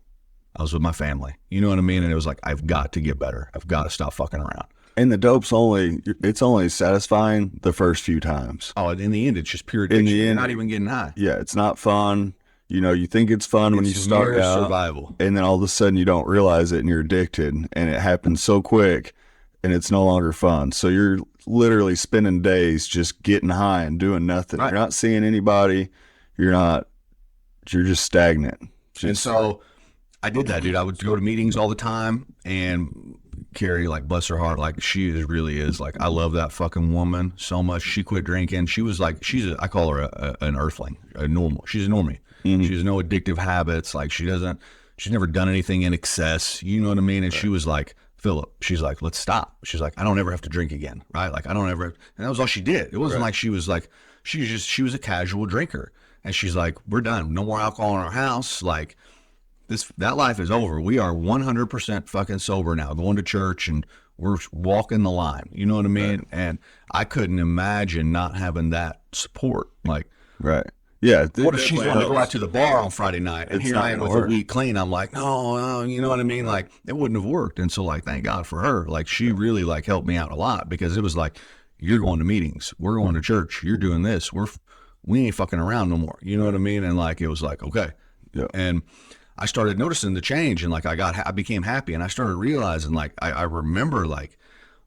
C: I was with my family. You know what I mean? And it was like, I've got to get better. I've got to stop fucking around.
B: And the dope's it's only satisfying the first few times.
C: Oh, in the end, it's just pure addiction.
B: In the end,
C: you're not even getting high.
B: Yeah, it's not fun. You know, you think it's fun when you start
C: mere
B: out,
C: survival.
B: and then all of a sudden you don't realize it and you're addicted, and it happens so quick, and it's no longer fun. So you're literally spending days just getting high and doing nothing.
C: Right.
B: You're not seeing anybody. You're just stagnant.
C: And so I did that, dude. I would go to meetings all the time, and Carrie, like, bless her heart, like, really is, like, I love that fucking woman so much. She quit drinking. She was like, I call her an earthling, she's a normie. Mm-hmm. She has no addictive habits. Like, she's never done anything in excess. You know what I mean? And she was like, Phillip, she's like, let's stop. She's like, I don't ever have to drink again. Right? Like, I don't ever, and that was all she did. It wasn't like she was a casual drinker. And she's like, we're done. No more alcohol in our house. Like, that life is over. We are 100% fucking sober now, going to church, and we're walking the line. You know what I mean? Right. And I couldn't imagine not having that support. Like,
B: right. Yeah.
C: What if she's wanting to go out to the bar on Friday night, and here I am with a week clean? I'm like, no, you know what I mean? Like, it wouldn't have worked. And so, like, thank God for her. Like, she really, like, helped me out a lot, because it was like, you're going to meetings, we're going to church, you're doing this, we ain't fucking around no more. You know what I mean? And, like, it was like, okay.
B: Yeah.
C: And I started noticing the change, and, like, I became happy, and I started realizing, like, I remember, like,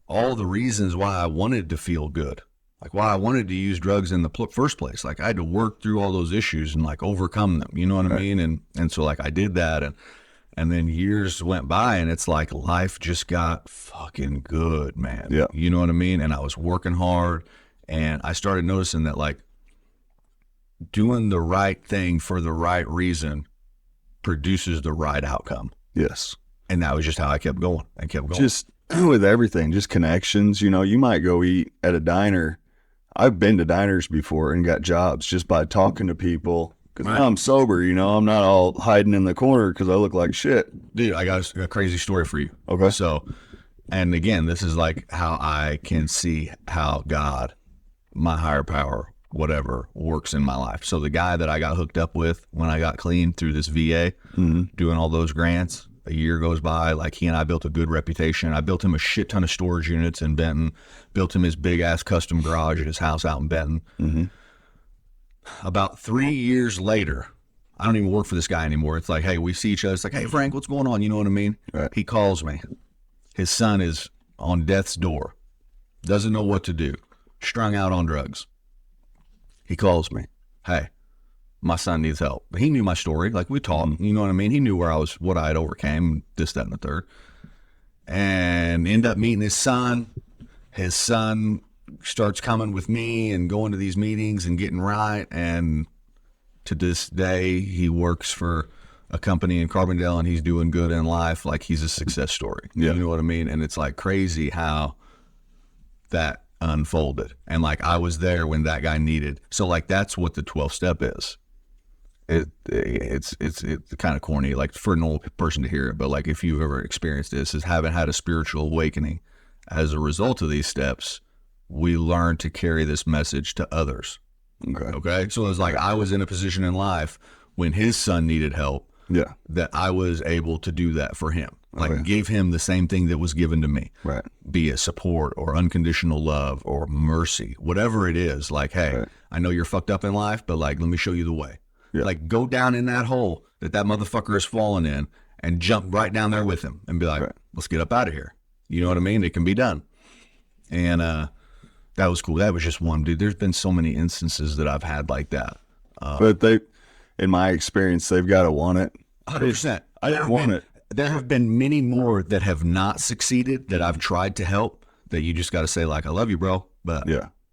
C: all the reasons why I wanted to feel good. Like, why I wanted to use drugs in the first place. Like, I had to work through all those issues and, like, overcome them. You know what I mean? And so, like, I did that, and then years went by, and it's like life just got fucking good, man.
B: Yeah.
C: You know what I mean? And I was working hard, and I started noticing that, like, doing the right thing for the right reason produces the right outcome.
B: Yes.
C: And that was just how I kept going.
B: Just with everything, just connections. You know, you might go eat at a diner. I've been to diners before and got jobs just by talking to people, because now I'm sober, you know, I'm not all hiding in the corner because I look like shit.
C: Dude, I got a crazy story for you.
B: Okay.
C: So, and again, this is like how I can see how God, my higher power, whatever, works in my life. So the guy that I got hooked up with when I got clean through this VA, doing all those grants, a year goes by, like, he and I built a good reputation. I built him a shit ton of storage units in Benton, built him his big ass custom garage at his house out in Benton. Mm-hmm. About 3 years later, I don't even work for this guy anymore. It's like, hey, we see each other. It's like, hey, Frank, what's going on? You know what I mean?
B: Right.
C: He calls me. His son is on death's door, doesn't know what to do, strung out on drugs. He calls me. Hey, my son needs help. He knew my story. Like, we talked, you know what I mean? He knew what I had overcame, this, that, and the third. And end up meeting his son. His son starts coming with me and going to these meetings and getting right. And to this day, he works for a company in Carbondale, and he's doing good in life. Like, he's a success story.
B: Yeah.
C: You know what I mean? And it's like crazy how that unfolded. And, like, I was there when that guy needed. So, like, that's what the 12 step is. It's kind of corny, like, for an old person to hear it, but, like, if you've ever experienced this, is having had a spiritual awakening as a result of these steps, we learn to carry this message to others. Okay. So it's like, I was in a position in life when his son needed help, that I was able to do that for him. Like, give him the same thing that was given to me.
B: Right.
C: Be it support or unconditional love or mercy, whatever it is. Like, hey, I know you're fucked up in life, but, like, let me show you the way. Yeah. Like, go down in that hole that motherfucker has fallen in and jump right down there with him and be like, let's get up out of here. You know what I mean? It can be done. And that was cool. That was just one, dude. There's been so many instances that I've had like that.
B: But in my experience, they've got to want it.
C: 100%.
B: I didn't want it.
C: There have been many more that have not succeeded that I've tried to help, that you just got to say, like, I love you, bro, but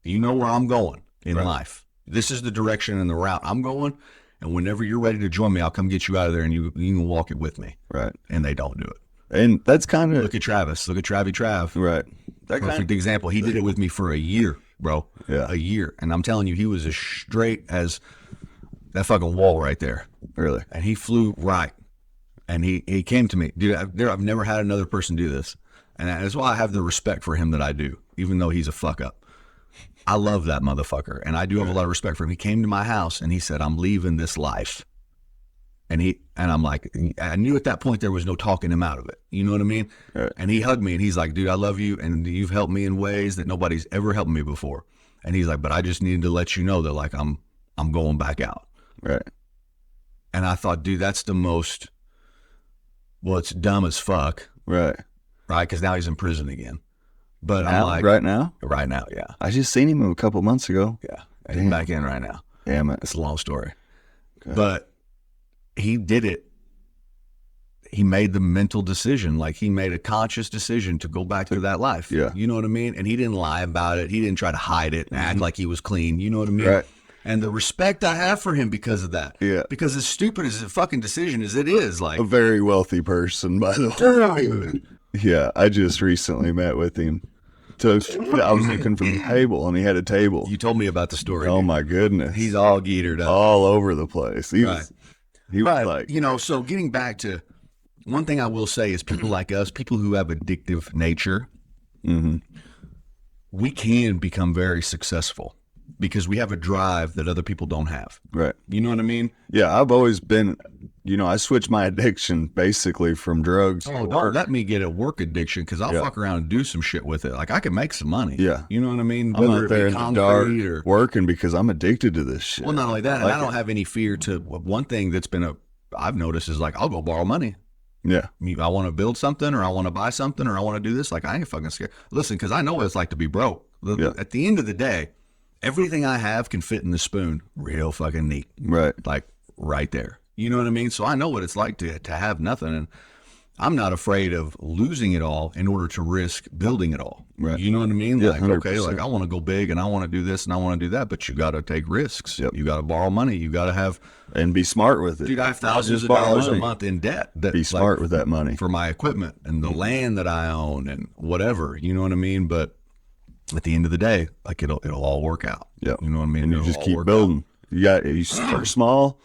C: you know where I'm going in life. This is the direction and the route I'm going. And whenever you're ready to join me, I'll come get you out of there, and you can walk it with me. Right. And they don't do it.
B: And that's kind of...
C: Look at Travis. Look at Travie Trav.
B: Right.
C: That perfect example. He did it with me for a year, bro.
B: Yeah.
C: A year. And I'm telling you, he was as straight as that fucking wall right there.
B: Really?
C: And he flew right. And he came to me. Dude, I've never had another person do this. And that's why I have the respect for him that I do, even though he's a fuck up. I love that motherfucker, and I do have a lot of respect for him. He came to my house, and he said, I'm leaving this life. And I'm like, I knew at that point there was no talking him out of it. You know what I mean?
B: Right.
C: And he hugged me and he's like, dude, I love you. And you've helped me in ways that nobody's ever helped me before. And he's like, but I just needed to let you know that like, I'm going back out.
B: Right.
C: And I thought, dude, that's the most, well, it's dumb as fuck.
B: Right.
C: Right. Cause now he's in prison again. But
B: Now?
C: I'm like,
B: Right now?
C: Right now. Yeah.
B: I just seen him a couple months ago.
C: Yeah. He's back in right now.
B: Damn it.
C: It's a long story.
B: Okay.
C: But he did it. He made the mental decision. Like he made a conscious decision to go back to that life.
B: Yeah.
C: You know what I mean? And he didn't lie about it. He didn't try to hide it and act like he was clean. You know what I mean?
B: Right.
C: And the respect I have for him because of that.
B: Yeah.
C: Because as stupid as a fucking decision as it is, like
B: A very wealthy person, by the way. Yeah, I just recently met with him. So I was looking for the table, and he had a table.
C: you told me about the story.
B: Oh
C: dude.
B: my goodness,
C: He's all geetered up.
B: all over the place. He
C: Right.
B: was, he was like,
C: You know, so getting back to one thing I will say is people like us, people who have addictive nature, we can become very successful because we have a drive that other people don't have.
B: right.
C: You know what I mean?
B: Yeah, I've always been, I switched my addiction basically from drugs.
C: Oh,
B: to
C: don't
B: work.
C: let me get a work addiction because I'll fuck around and do some shit with it. Like I can make some money.
B: Yeah.
C: You know what I mean?
B: I'm
C: Whether
B: out there
C: it
B: in
C: be
B: the dark
C: concrete or
B: working because I'm addicted to this shit.
C: well, not only that, and
B: Like
C: I don't have any fear to. One thing that's been I've noticed is like I'll go borrow money.
B: Yeah,
C: I want to build something or I want to buy something or I want to do this. Like I ain't fucking scared. Listen, because I know what it's like to be broke.
B: Yeah.
C: At the end of the day, everything I have can fit in the spoon real fucking neat.
B: right.
C: Like right there. You know what I mean? So I know what it's like to have nothing. And I'm not afraid of losing it all in order to risk building it all.
B: Right.
C: You know what I mean?
B: Yeah,
C: Like, okay,
B: 100%.
C: like I want to go big and I want to do this and I want to do that, but you got to take risks.
B: Yep.
C: You got to borrow money. You got to have,
B: And be smart with it.
C: dude, I have thousands
B: Just
C: of
B: borrow
C: dollars a
B: money.
C: month in debt. That,
B: Be smart with that money.
C: for my equipment and the land that I own and whatever, you know what I mean? But at the end of the day, like it'll all work out.
B: Yeah.
C: You know what I mean?
B: And you
C: It'll
B: just
C: all
B: keep
C: work
B: building. You start small,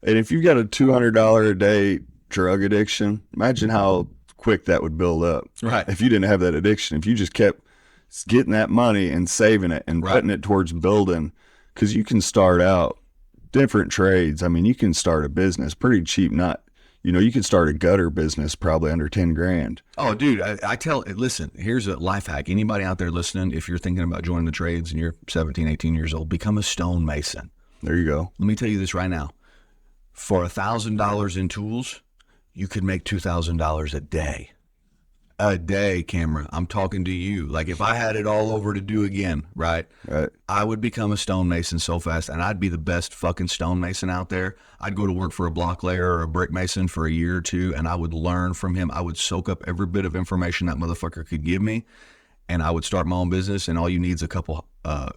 B: and if you got a $200 a day drug addiction, imagine how quick that would build up.
C: Right.
B: If you didn't have that addiction, if you just kept getting that money and saving it and
C: Right.
B: putting it towards building, because you can start out different trades. I mean, you can start a business pretty cheap. You can start a gutter business probably under 10 grand.
C: Oh, dude, listen, here's a life hack. Anybody out there listening, if you're thinking about joining the trades and you're 17, 18 years old, become a stonemason.
B: There you go.
C: Let me tell you this right now. For $1,000 in tools, you could make $2,000 a day. A day, Cameron. I'm talking to you. Like if I had it all over to do again, right?
B: Right.
C: I would become a stonemason so fast, and I'd be the best fucking stonemason out there. I'd go to work for a block layer or a brick mason for a year or two, and I would learn from him. I would soak up every bit of information that motherfucker could give me, and I would start my own business. And all you need is a couple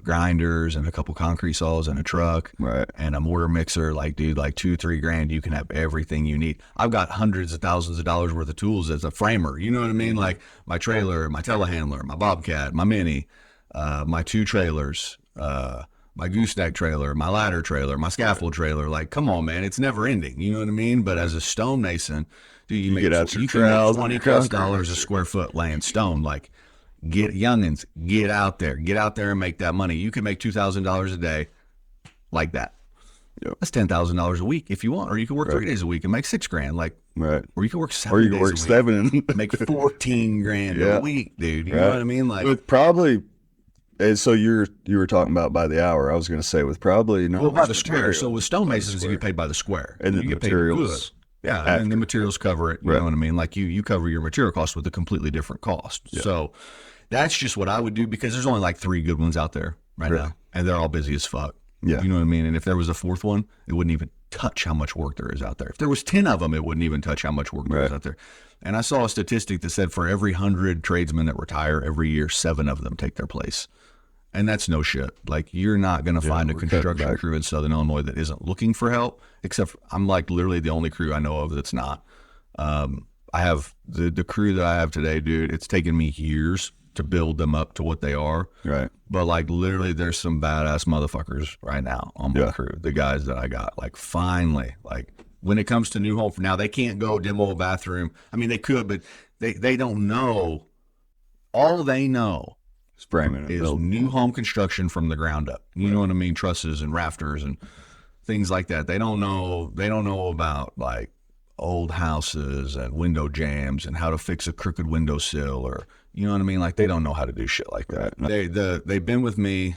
C: grinders and a couple concrete saws and a truck,
B: Right.
C: and a mortar mixer. Like, dude, like $2-3 grand, you can have everything you need. I've got hundreds of thousands of dollars worth of tools as a framer. You know what I mean? Like my trailer, my telehandler, my bobcat, my mini, my 2 trailers, my gooseneck trailer, my ladder trailer, my scaffold trailer. Like, come on, man, it's never ending. You know what I mean? But as a stonemason, dude, you
B: get out your
C: can make
B: trowels,
C: $20+ dollars a square foot laying stone. Like, get out there and make that money. You can make $2,000 a day like that.
B: Yep.
C: That's $10,000 a week if you want, or you can work 3 days a week and make $6 grand. Like,
B: Right.
C: or you can work 7
B: Or you
C: days
B: can work
C: a week,
B: 7 and
C: make 14 grand
B: Yeah.
C: a week, dude. You
B: Right.
C: know what I mean? Like,
B: with probably, and so you were talking about by the hour. I was going to say with probably no.
C: well, by the square. So with stonemasons, you get paid by the square,
B: And then
C: you
B: the
C: get paid
B: materials
C: good. Yeah, and the materials cover it. You
B: Right.
C: know what I mean? Like you cover your material cost with a completely different cost. So that's just what I would do because there's only like 3 good ones out there right now, and they're all busy as fuck.
B: Yeah.
C: You know what I mean? And if there was a 4th one, it wouldn't even touch how much work there is out there. If there was 10 of them, it wouldn't even touch how much work there is out there. And I saw a statistic that said for every 100 tradesmen that retire every year, 7 of them take their place. And that's no shit. Like, you're not going to find a
B: we're cutting
C: construction
B: back.
C: crew in Southern Illinois that isn't looking for help, except I'm like literally the only crew I know of that's not. I have the crew that I have today, dude, it's taken me years to build them up to what they are.
B: Right.
C: But like literally there's some badass motherfuckers right now on my crew, the guys that I got. Like finally, like when it comes to new home, now they can't go demo a bathroom. I mean, they could, but they don't know. All they know
B: Framing it.
C: is
B: building.
C: new home construction from the ground up. You know what I mean? Trusses and rafters and things like that. They don't know about like old houses and window jams and how to fix a crooked windowsill, or you know what I mean? Like they don't know how to do shit like that. They've been with me.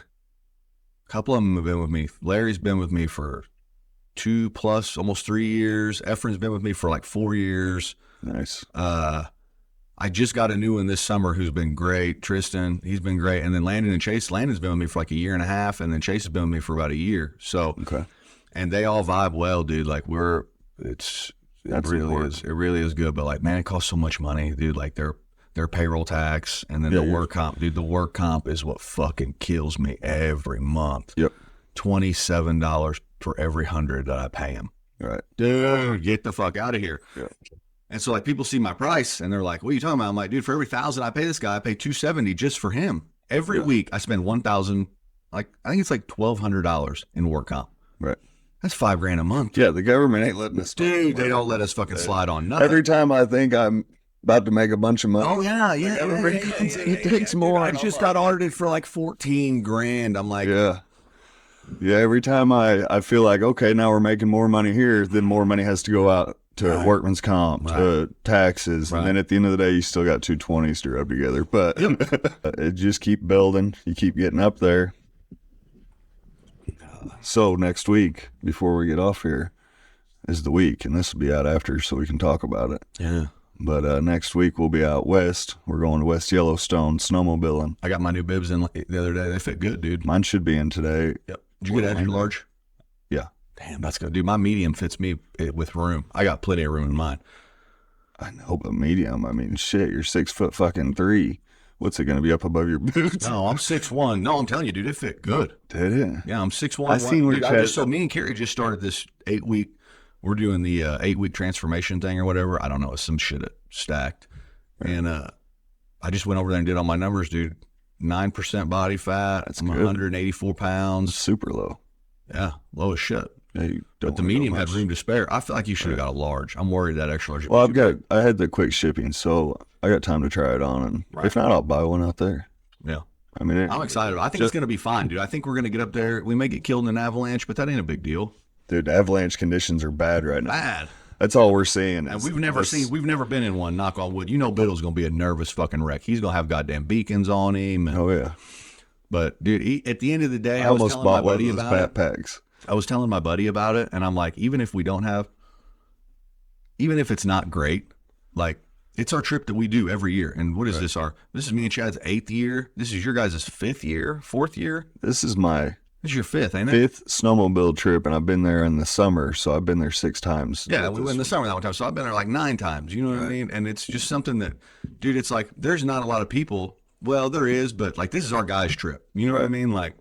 C: A couple of them have been with me. Larry's been with me for 2+ almost 3 years. Efren's been with me for like 4 years.
B: Nice.
C: I just got a new one this summer who's been great. Tristan, he's been great. And then Landon and Chase. Landon's been with me for like 1.5 years, and then Chase has been with me for about a year. So,
B: okay.
C: And they all vibe well, dude. Like it really is good. But like, man, it costs so much money, dude. Like their payroll tax and then the work comp. Dude, the work comp is what fucking kills me every month.
B: Yep.
C: $27 for every 100 that I pay him.
B: Right.
C: Dude, get the fuck out of here.
B: Yeah.
C: And so like people see my price and they're like, what are you talking about? I'm like, dude, for every 1,000 I pay this guy, I pay $270 just for him. Every week I spend 1,000, like I think it's like $1,200 in work comp.
B: Right.
C: That's $5,000 a month.
B: Yeah, the government ain't letting us.
C: Dude, they don't let us fucking slide on nothing.
B: Every time I think I'm about to make a bunch of money.
C: Oh yeah. It takes more. I just got audited for like $14,000. I'm like,
B: yeah. Every time I feel like, okay, now we're making more money here, then more money has to go out to workman's comp, to taxes, and then at the end of the day, you still got 220s to rub together. But it just keep building. You keep getting up there. So next week, before we get off here, is the week, and this will be out after, so we can talk about it.
C: Yeah.
B: But next week we'll be out west. We're going to West Yellowstone snowmobiling.
C: I got my new bibs in the other day. They fit good, dude.
B: Mine should be in today.
C: Yep. Did you get extra large?
B: Yeah.
C: Damn, that's good, dude. My medium fits me with room. I got plenty of room in mine.
B: I know, but medium. I mean, shit. You're 6'3". What's it going to be up above your boots?
C: No, I'm 6'1". No, I'm telling you, dude, it fit good.
B: Did it?
C: Yeah, I'm 6'1".
B: I seen where you
C: So me and Carrie just started this 8-week. We're doing the 8-week transformation thing or whatever. I don't know. It's some shit at Stacked. Right. And I just went over there and did all my numbers, dude. 9% body fat. I'm 184 pounds.
B: Super low.
C: Yeah, low as shit.
B: Yeah,
C: but the medium had room to spare. I feel like you should have got a large. I'm worried that extra large.
B: Well, I had the quick shipping, so I got time to try it on, and if not, I'll buy one out there.
C: Yeah.
B: I mean,
C: I'm excited. I think it's going to be fine, dude. I think we're going to get up there. We may get killed in an avalanche, but that ain't a big deal.
B: Dude, avalanche conditions are bad right now.
C: Bad.
B: That's all we're seeing.
C: And we've never been in one, knock on wood. You know Biddle's going to be a nervous fucking wreck. He's going to have goddamn beacons on him.
B: Oh, yeah.
C: But, dude, at the end of the day,
B: I almost bought one of those backpacks.
C: I was telling my buddy about it, and I'm like, even if it's not great, like, it's our trip that we do every year. And what is this? This is me and Chad's 8th year. This is your guys' 5th year, 4th year.
B: This is your
C: 5th, ain't it?
B: 5th snowmobile trip, and I've been there in the summer, so I've been there 6 times.
C: Yeah, we went in the summer that one time, so I've been there like 9 times. You know what I mean? And it's just something that, dude, it's like there's not a lot of people. Well, there is, but like this is our guys' trip. You know what I mean? Like,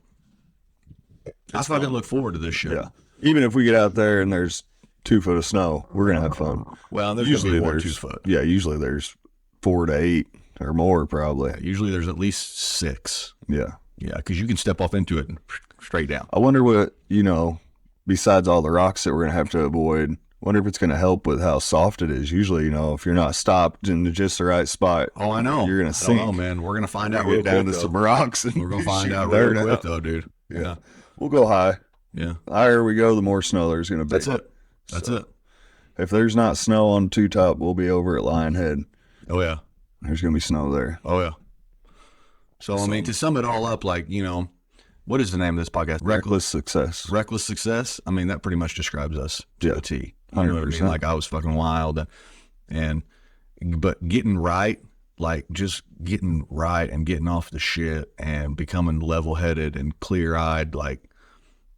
C: I fucking look forward to this shit.
B: Yeah. Even if we get out there and there's 2 foot of snow, we're gonna have fun.
C: Well, there's usually more 2 foot.
B: Yeah, usually there's 4 to 8 or more, probably.
C: Yeah, usually there's at least 6.
B: Yeah.
C: Yeah, because you can step off into it and straight down.
B: I wonder what, besides all the rocks that we're going to have to avoid, wonder if it's going to help with how soft it is. Usually, if you're not stopped in just the right spot.
C: Oh, I know.
B: You're going to sink.
C: I don't know, man. We're going to find out
B: real quick. Down to some rocks. And
C: we're going to find out real quick, though, dude. Yeah.
B: We'll go high.
C: Yeah.
B: The higher we go, the more snow there's going to be.
C: That's it.
B: If there's not snow on Two Top, we'll be over at Lionhead.
C: Oh, yeah.
B: There's going to be snow there.
C: Oh, yeah. So, I mean, to sum it all up, like, what is the name of this podcast?
B: Reckless Success.
C: Reckless Success. I mean, that pretty much describes us to a T.
B: 100%.
C: You know what I mean? Like, I was fucking wild. But getting right, like just getting right and getting off the shit and becoming level-headed and clear-eyed, like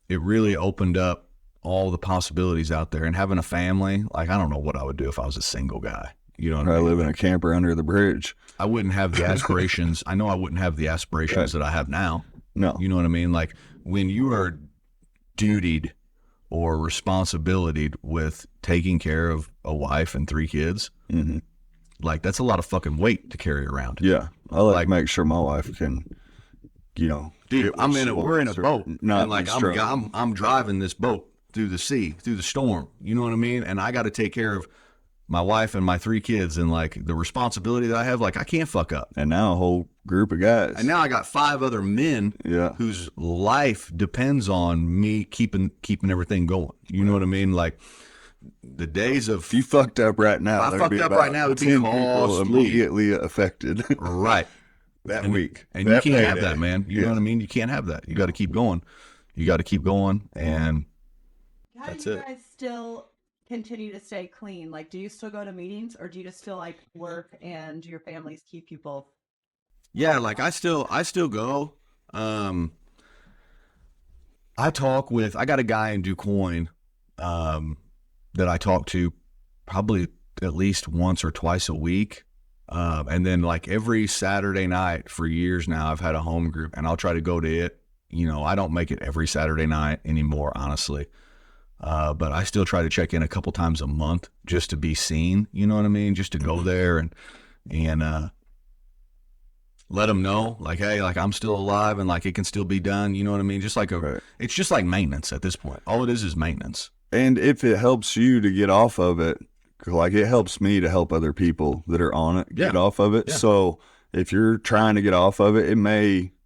C: it really opened up all the possibilities out there. And having a family, like I don't know what I would do if I was a single guy. You know what I mean?
B: I live in a camper under the bridge.
C: I wouldn't have the aspirations. I know I wouldn't have the aspirations that I have now.
B: No.
C: You know what I mean? Like when you are dutied or responsibilityed with taking care of a wife and 3 kids, like that's a lot of fucking weight to carry around.
B: Yeah. I like make sure my wife can,
C: dude, we're in a boat.
B: Not
C: and like I'm driving this boat through the sea, through the storm. You know what I mean? And I got to take care of my wife and my 3 kids and like the responsibility that I have, like I can't fuck up.
B: And now a whole group of guys.
C: And now I got 5 other men whose life depends on me keeping everything going. You know what I mean? Like the days of
B: if you fucked up right now,
C: I fucked up right now, it'd be
B: 10 people
C: costly.
B: immediately affected.
C: Right.
B: That week.
C: And you can't have that, man. You know what I mean? You can't have that. You got to keep going. You got to keep going. And
D: how do you guys still continue to stay clean? Like, do you still go to meetings, or do you just feel like work and your families keep you both?
C: Yeah, like I still go. I got a guy in DuQuoin that I talk to probably at least once or twice a week. And then like every Saturday night for years now, I've had a home group and I'll try to go to it. You know, I don't make it every Saturday night anymore, honestly. But I still try to check in a couple times a month just to be seen. You know what I mean? Just to go there and let them know like, hey, like I'm still alive and like it can still be done. You know what I mean? Just like it's just like maintenance at this point. All it is maintenance.
B: And if it helps you to get off of it, like it helps me to help other people that are on it get off of it. Yeah. So if you're trying to get off of it,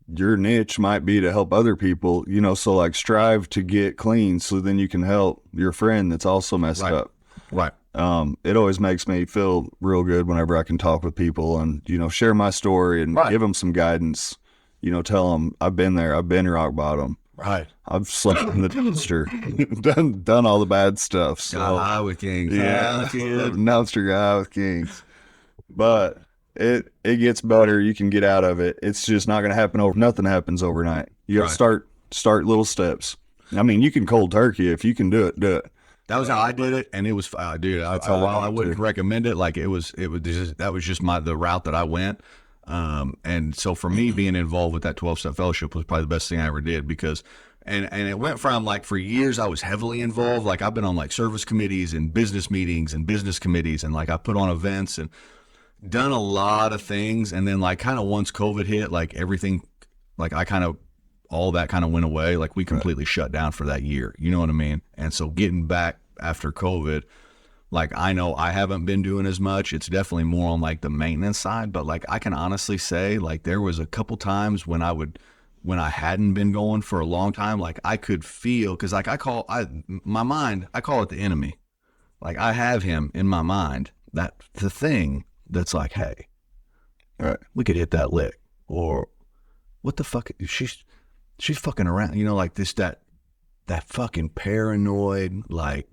B: your niche might be to help other people, you know, so like strive to get clean so then you can help your friend that's also messed up.
C: Right.
B: It always makes me feel real good whenever I can talk with people and, you know, share my story and give them some guidance, you know, tell them I've been there, I've been rock bottom.
C: Right.
B: I've slept in the dumpster, done all the bad stuff. So,
C: got high with kings.
B: Yeah. Dumpster guy with kings. But it gets better. You can get out of it. It's just not going to happen nothing happens overnight. You got to start little steps. I mean, you can cold turkey. If you can do it, do it.
C: That was how I did it. And it was, dude, while I wouldn't recommend it, like that was just the route that I went. And so for me, being involved with that 12-step fellowship was probably the best thing I ever did because, and it went from like for years I was heavily involved. Like I've been on like service committees and business meetings and business committees. And like I put on events and done a lot of things. And then like kind of once COVID hit, like everything, like all that kind of went away. Like we completely shut down for that year. You know what I mean? And so getting back after COVID, like I know I haven't been doing as much. It's definitely more on like the maintenance side, but like I can honestly say like there was a couple times when I hadn't been going for a long time, like I could feel, cause like my mind, I call it the enemy. Like I have him in my mind, that the thing that's like, hey, we could hit that lick, or what the fuck, she's fucking around, you know, like that fucking paranoid, like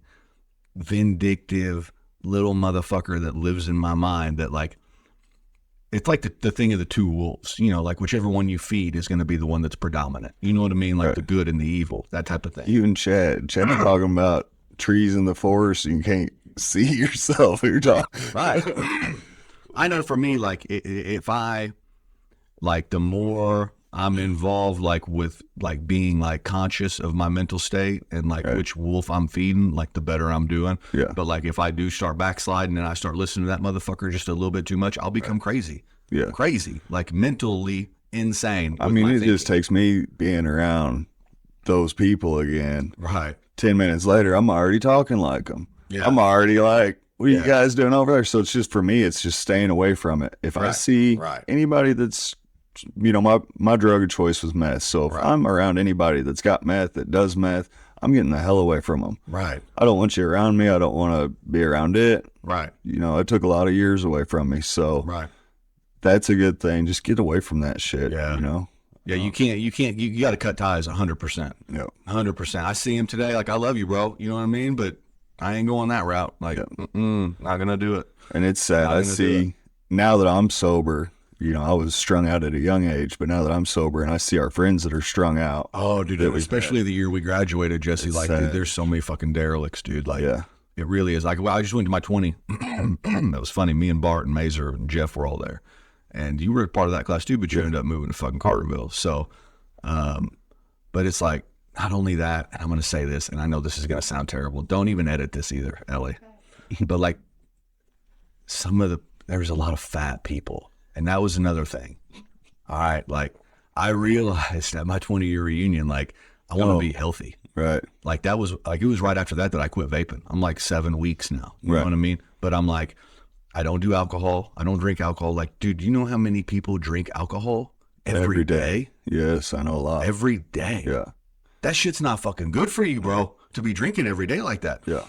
C: vindictive little motherfucker that lives in my mind that like, it's like the thing of the two wolves, you know, like whichever one you feed is going to be the one that's predominant. You know what I mean? Like the good and the evil, that type of thing.
B: You and Chad talking about trees in the forest and you can't see yourself. You're talking.
C: Right. I know for me, like if I, like the more I'm involved, like with like being like conscious of my mental state and like which wolf I'm feeding, like the better I'm doing. Yeah. But like if I do start backsliding and I start listening to that motherfucker just a little bit too much, I'll become crazy. Yeah. Crazy. Like mentally insane.
B: I mean, it just takes me being around those people again.
C: Right.
B: 10 minutes later, I'm already talking like them. Yeah. I'm already like, what are you guys doing over there? So it's just, for me, it's just staying away from it. If I see anybody that's, you know, my drug of choice was meth. So if I'm around anybody that's got meth, that does meth, I'm getting the hell away from them.
C: Right.
B: I don't want you around me. I don't want to be around it.
C: Right.
B: You know, it took a lot of years away from me. So that's a good thing. Just get away from that shit. Yeah. You know?
C: Yeah, you got to cut ties 100%.
B: Yeah.
C: 100%. I see him today. Like, I love you, bro. You know what I mean? But I ain't going that route. Like, not going to do it.
B: And it's sad. I see now that I'm sober, you know, I was strung out at a young age, but now that I'm sober and I see our friends that are strung out.
C: Oh, dude, especially the year we graduated, Jesse, like, dude, there's so many fucking derelicts, dude. Like, it really is. Like, well, I just went to my 20. That was funny. Me and Bart and Mazer and Jeff were all there. And you were part of that class too, but you ended up moving to fucking Carterville. So, but it's like, not only that, and I'm going to say this, and I know this is going to sound terrible. Don't even edit this either, Ellie. But like, there's a lot of fat people. And that was another thing. All right. Like, I realized at my 20-year reunion, like, I want to be healthy.
B: Right.
C: Like that was like, it was right after that I quit vaping. I'm like 7 weeks now. You know what I mean? But I'm like, I don't do alcohol. I don't drink alcohol. Like, dude, you know how many people drink alcohol every day?
B: Yes, I know a lot.
C: Every day.
B: Yeah.
C: That shit's not fucking good for you, bro, to be drinking every day like that.
B: Yeah.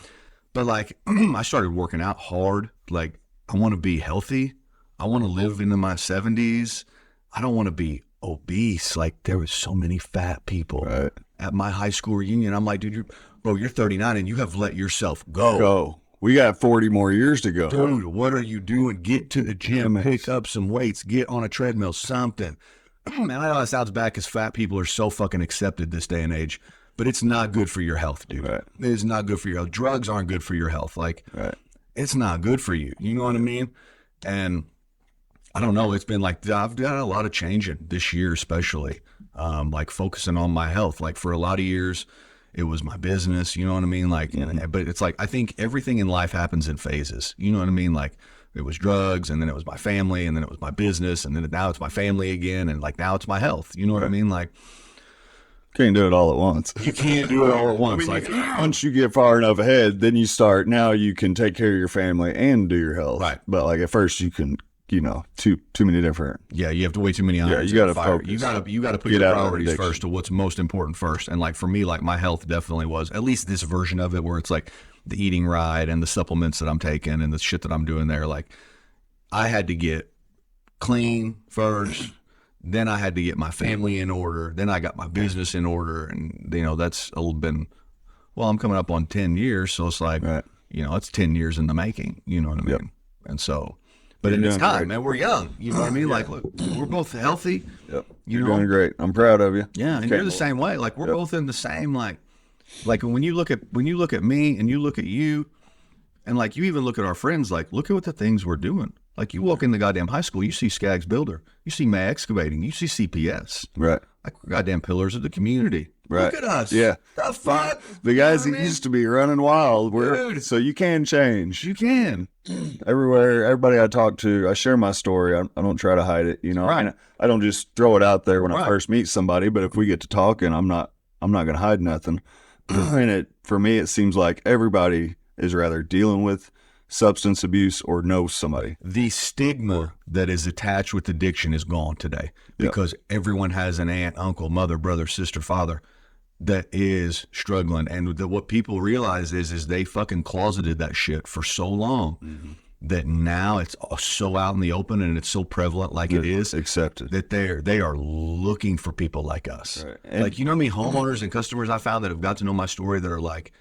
C: But like, I started working out hard. Like, I want to be healthy. I want to live into my 70s. I don't want to be obese. Like, there was so many fat people at my high school reunion. I'm like, dude, you're 39 and you have let yourself go.
B: We got 40 more years to go.
C: Dude, what are you doing? Get to the gym, pick up some weights, get on a treadmill, something. Man, I know that sounds bad because fat people are so fucking accepted this day and age, but it's not good for your health, dude. Right. It's not good for your health. Drugs aren't good for your health. Like, it's not good for you. You know what I mean? And I don't know. It's been like, I've got a lot of changing this year, especially, like focusing on my health. Like for a lot of years, it was my business, you know what I mean? Like, but it's like, I think everything in life happens in phases. You know what I mean? Like it was drugs, and then it was my family, and then it was my business, and then now it's my family again. And like, now it's my health. You know what I mean? Like,
B: can't do it all at once.
C: You can't do it all at once.
B: I mean, like once you get far enough ahead, then you start, now you can take care of your family and do your health.
C: Right.
B: But like at first you can, you know, too many different.
C: Yeah, you have to weigh too many irons.
B: Yeah, you got to focus.
C: You got to put your priorities first to what's most important first. And like for me, like my health definitely was, at least this version of it, where it's like the eating right and the supplements that I'm taking and the shit that I'm doing there. Like I had to get clean first. Then I had to get my family in order. Then I got my business in order. And, you know, that's been, well, I'm coming up on 10 years. So it's like, you know, it's 10 years in the making. You know what I mean? Yep. And so, but in this time, man, we're young. You know what I mean? Like, look, we're both healthy.
B: Yep. You're doing great. I'm proud of you.
C: Yeah. And you're the same way. Like, we're both in the same, like when you look at me and you look at you, and like you even look at our friends, like, look at what the things we're doing. Like you walk in the goddamn high school, you see Skaggs Builder, you see May Excavating, you see CPS. Right. Like we're goddamn pillars of the community.
B: Right.
C: Look at us.
B: Yeah.
C: The fuck?
B: The guys that used to be running wild, so you can change.
C: You can.
B: Everywhere, everybody I talk to, I share my story. I don't try to hide it, you know.
C: Right.
B: I don't just throw it out there when I first meet somebody, but if we get to talking, I'm not going to hide nothing. And for me, it seems like everybody is rather dealing with substance abuse or knows somebody.
C: The stigma that is attached with addiction is gone today because everyone has an aunt, uncle, mother, brother, sister, father that is struggling. And what people realize is they fucking closeted that shit for so long that now it's so out in the open and it's so prevalent, like it is
B: accepted,
C: that they are looking for people like us.
B: Right.
C: Like, you know how many homeowners and customers I found that have got to know my story that are like,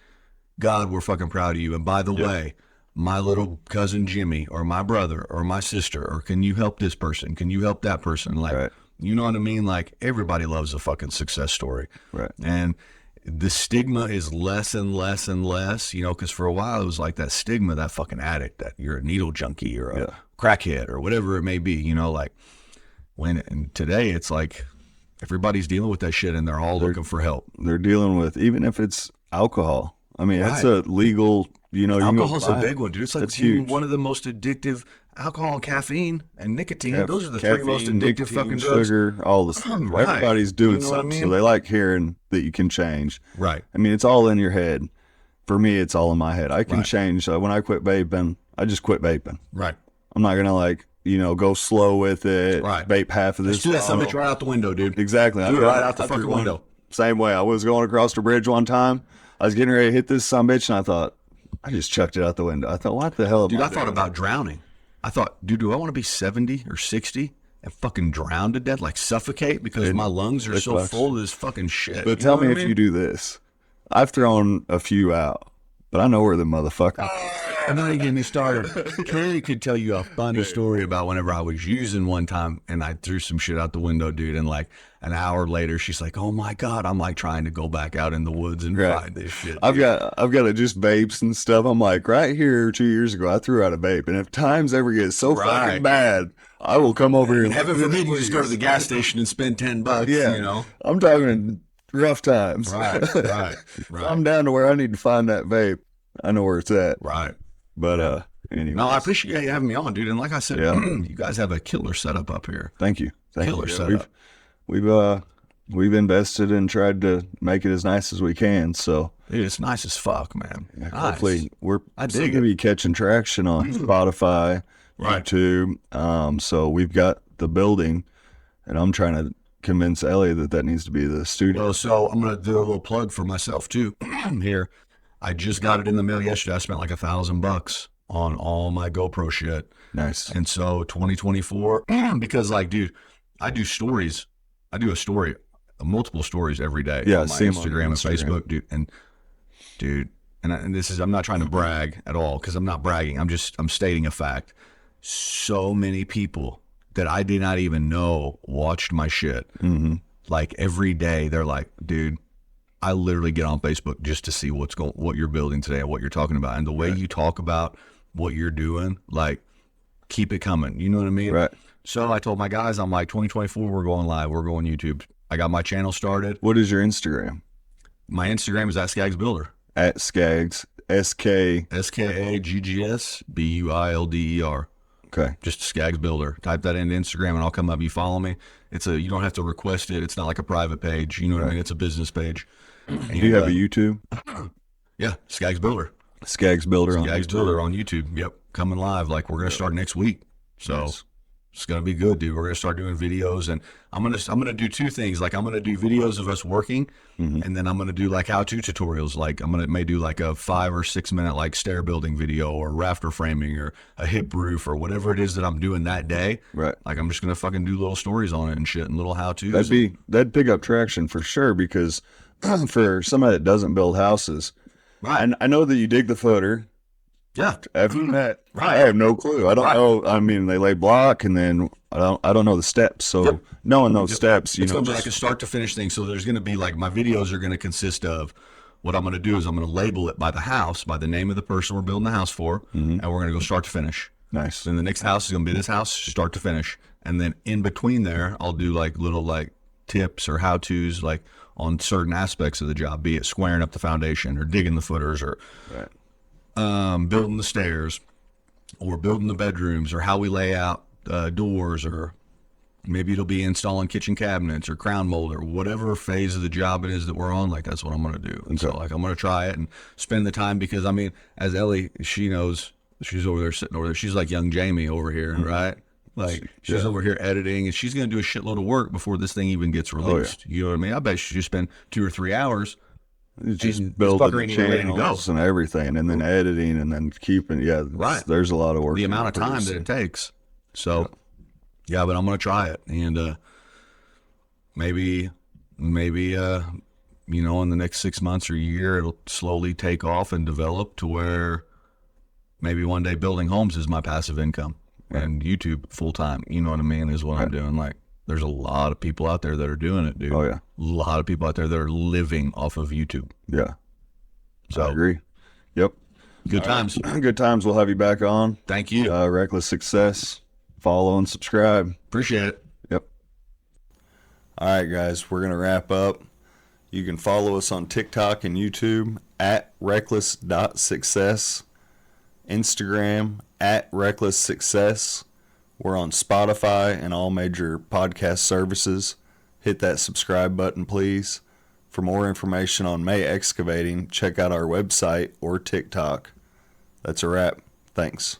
C: God, we're fucking proud of you. And by the way, my little cousin Jimmy or my brother or my sister, or can you help this person? Can you help that person? Like, you know what I mean? Like everybody loves a fucking success story. Right. And the stigma is less and less and less, you know, because for a while it was like that stigma, that fucking addict, that you're a needle junkie or a crackhead or whatever it may be, you know, like and today it's like everybody's dealing with that shit and they're all looking for help.
B: They're dealing with, even if it's alcohol. I mean, it's a legal, you know,
C: alcohol's a big one, dude. It's like huge. One of the most addictive, alcohol and caffeine and nicotine. Those are the three most addictive fucking drugs.
B: Sugar, all this. Everybody's doing something, so they like hearing that you can change.
C: Right.
B: I mean, it's all in your head. For me, it's all in my head. I can change. When I quit vaping, I just quit vaping.
C: Right.
B: I'm not going to like, you know, go slow with it. Right. Vape half of this.
C: Let's do that summit right out the window, dude.
B: Exactly.
C: Do it right out the fucking window.
B: Same way. I was going across the bridge one time. I was getting ready to hit this sumbitch, and I thought, I just chucked it out the window. I thought, what the hell?
C: Dude, I thought about drowning. I thought, dude, do I want to be 70 or 60 and fucking drown to death, like suffocate because my lungs are so full of this fucking shit?
B: But tell me if you do this. I've thrown a few out, but I know where the motherfucker.
C: And then get me started. Carrie could tell you a funny story about whenever I was using one time and I threw some shit out the window, dude. And like an hour later, she's like, "Oh my God," I'm like trying to go back out in the woods and find this shit.
B: I've got just vapes and stuff. I'm like, right here 2 years ago, I threw out a vape, and if times ever get so fucking bad, I will come over here.
C: And heaven forbid you just go to the gas station and spend $10. Yeah, you know,
B: I'm talking rough times.
C: Right.
B: I'm down to where I need to find that vape. I know where it's at.
C: Right.
B: But anyway.
C: No, I appreciate you having me on, dude. And like I said, you guys have a killer setup up here.
B: Thank you.
C: Killer setup.
B: We've we've invested and tried to make it as nice as we can. So
C: Dude, it's nice as fuck, man.
B: yeah,
C: Nice.
B: hopefully we're
C: I
B: going
C: dig
B: to
C: it.
B: be catching traction on Spotify,
C: Right.
B: YouTube. So we've got the building, and I'm trying to convince Ellie that needs to be the studio.
C: Well, so I'm going to do a little plug for myself too here. I just got it in the mail yesterday. I spent like $1,000 on all my GoPro shit.
B: Nice.
C: And so 2024, because like, dude, I do stories. I do a story, multiple stories every day.
B: Yeah,
C: on my
B: see 'em on
C: Instagram and
B: Instagram.
C: Facebook, dude. And this is, I'm not trying to brag at all, because I'm not bragging. I'm stating a fact. So many people that I did not even know watched my shit.
B: Mm-hmm.
C: Like every day, they're like, dude, I literally get on Facebook just to see what you're building today and what you're talking about. And the way you talk about what you're doing, like, keep it coming. You know what I mean?
B: Right.
C: So I told my guys, I'm like, 2024, we're going live. We're going YouTube. I got my channel started.
B: What is your Instagram?
C: My Instagram is at Skaggs Builder.
B: At Skaggs, SK.
C: Skaggs Builder.
B: Okay.
C: Just Skaggs Builder. Type that into Instagram and I'll come up. You follow me. You don't have to request it. It's not like a private page. You know what I mean? It's a business page.
B: Do you have a YouTube?
C: Yeah, Skaggs Builder.
B: Skaggs Builder on
C: Skaggs
B: YouTube.
C: Builder on YouTube. Yep, coming live. Like we're gonna start next week. So
B: Nice.
C: it's gonna be good, dude. We're gonna start doing videos, and I'm gonna do two things. Like I'm gonna do videos of us working, and then I'm gonna do like how-to tutorials. Like may do like a 5 or 6 minute like stair building video or rafter framing or a hip roof or whatever it is that I'm doing that day.
B: Right.
C: Like I'm just gonna fucking do little stories on it and shit and little how-tos.
B: That'd pick up traction for sure, because for somebody that doesn't build houses,
C: Right.
B: and I know that you dig the footer.
C: Yeah.
B: After that,
C: Right.
B: I have no clue. I don't
C: Right.
B: know. I mean, they lay block, and then I don't know the steps. So knowing those steps,
C: It's
B: know,
C: going to be like a start to finish thing. So there's going to be like my videos are going to consist of what I'm going to do is I'm going to label it by the house, by the name of the person we're building the house for, and we're going to go start to finish.
B: nice.
C: Then the next house is going to be this house, start to finish. And then in between there, I'll do like little like tips or how-tos like on certain aspects of the job, be it squaring up the foundation or digging the footers or
B: Right.
C: building the stairs or building the bedrooms or how we lay out doors, or maybe it'll be installing kitchen cabinets or crown mold or whatever phase of the job it is that we're on. Like that's what I'm going to do. And so like I'm going to try it and spend the time, because I mean, as Ellie, she knows, she's over there sitting over there. She's like young Jamie over here, right? Like she's over here editing, and she's going to do a shitload of work before this thing even gets released. You know what I mean? I bet she just spend 2 or 3 hours.
B: It's just
C: And
B: building
C: fucker
B: the
C: ain't even ready to go.
B: channels and everything, and then editing, and then keeping. Yeah,
C: Right.
B: There's a lot of work.
C: The amount of
B: to
C: time
B: produce
C: that it takes. So, yeah, but I'm going to try it. And maybe, you know, in the next 6 months or a year, it'll slowly take off and develop to where maybe one day building homes is my passive income and YouTube full time. You know what I mean? Is what I'm doing. Like, there's a lot of people out there that are doing it, dude.
B: Oh yeah,
C: A lot of people out there that are living off of YouTube.
B: yeah.
C: So,
B: I agree. Yep.
C: good times.
B: Good times. We'll have you back on.
C: Thank you.
B: Reckless Success. Follow and subscribe.
C: Appreciate it.
B: Yep. All right, guys, we're going to wrap up. You can follow us on TikTok and YouTube at reckless.success, Instagram at reckless success. We're on Spotify and all major podcast services. Hit that subscribe button, please. For more information on May Excavating, check out our website or TikTok. That's a wrap. Thanks.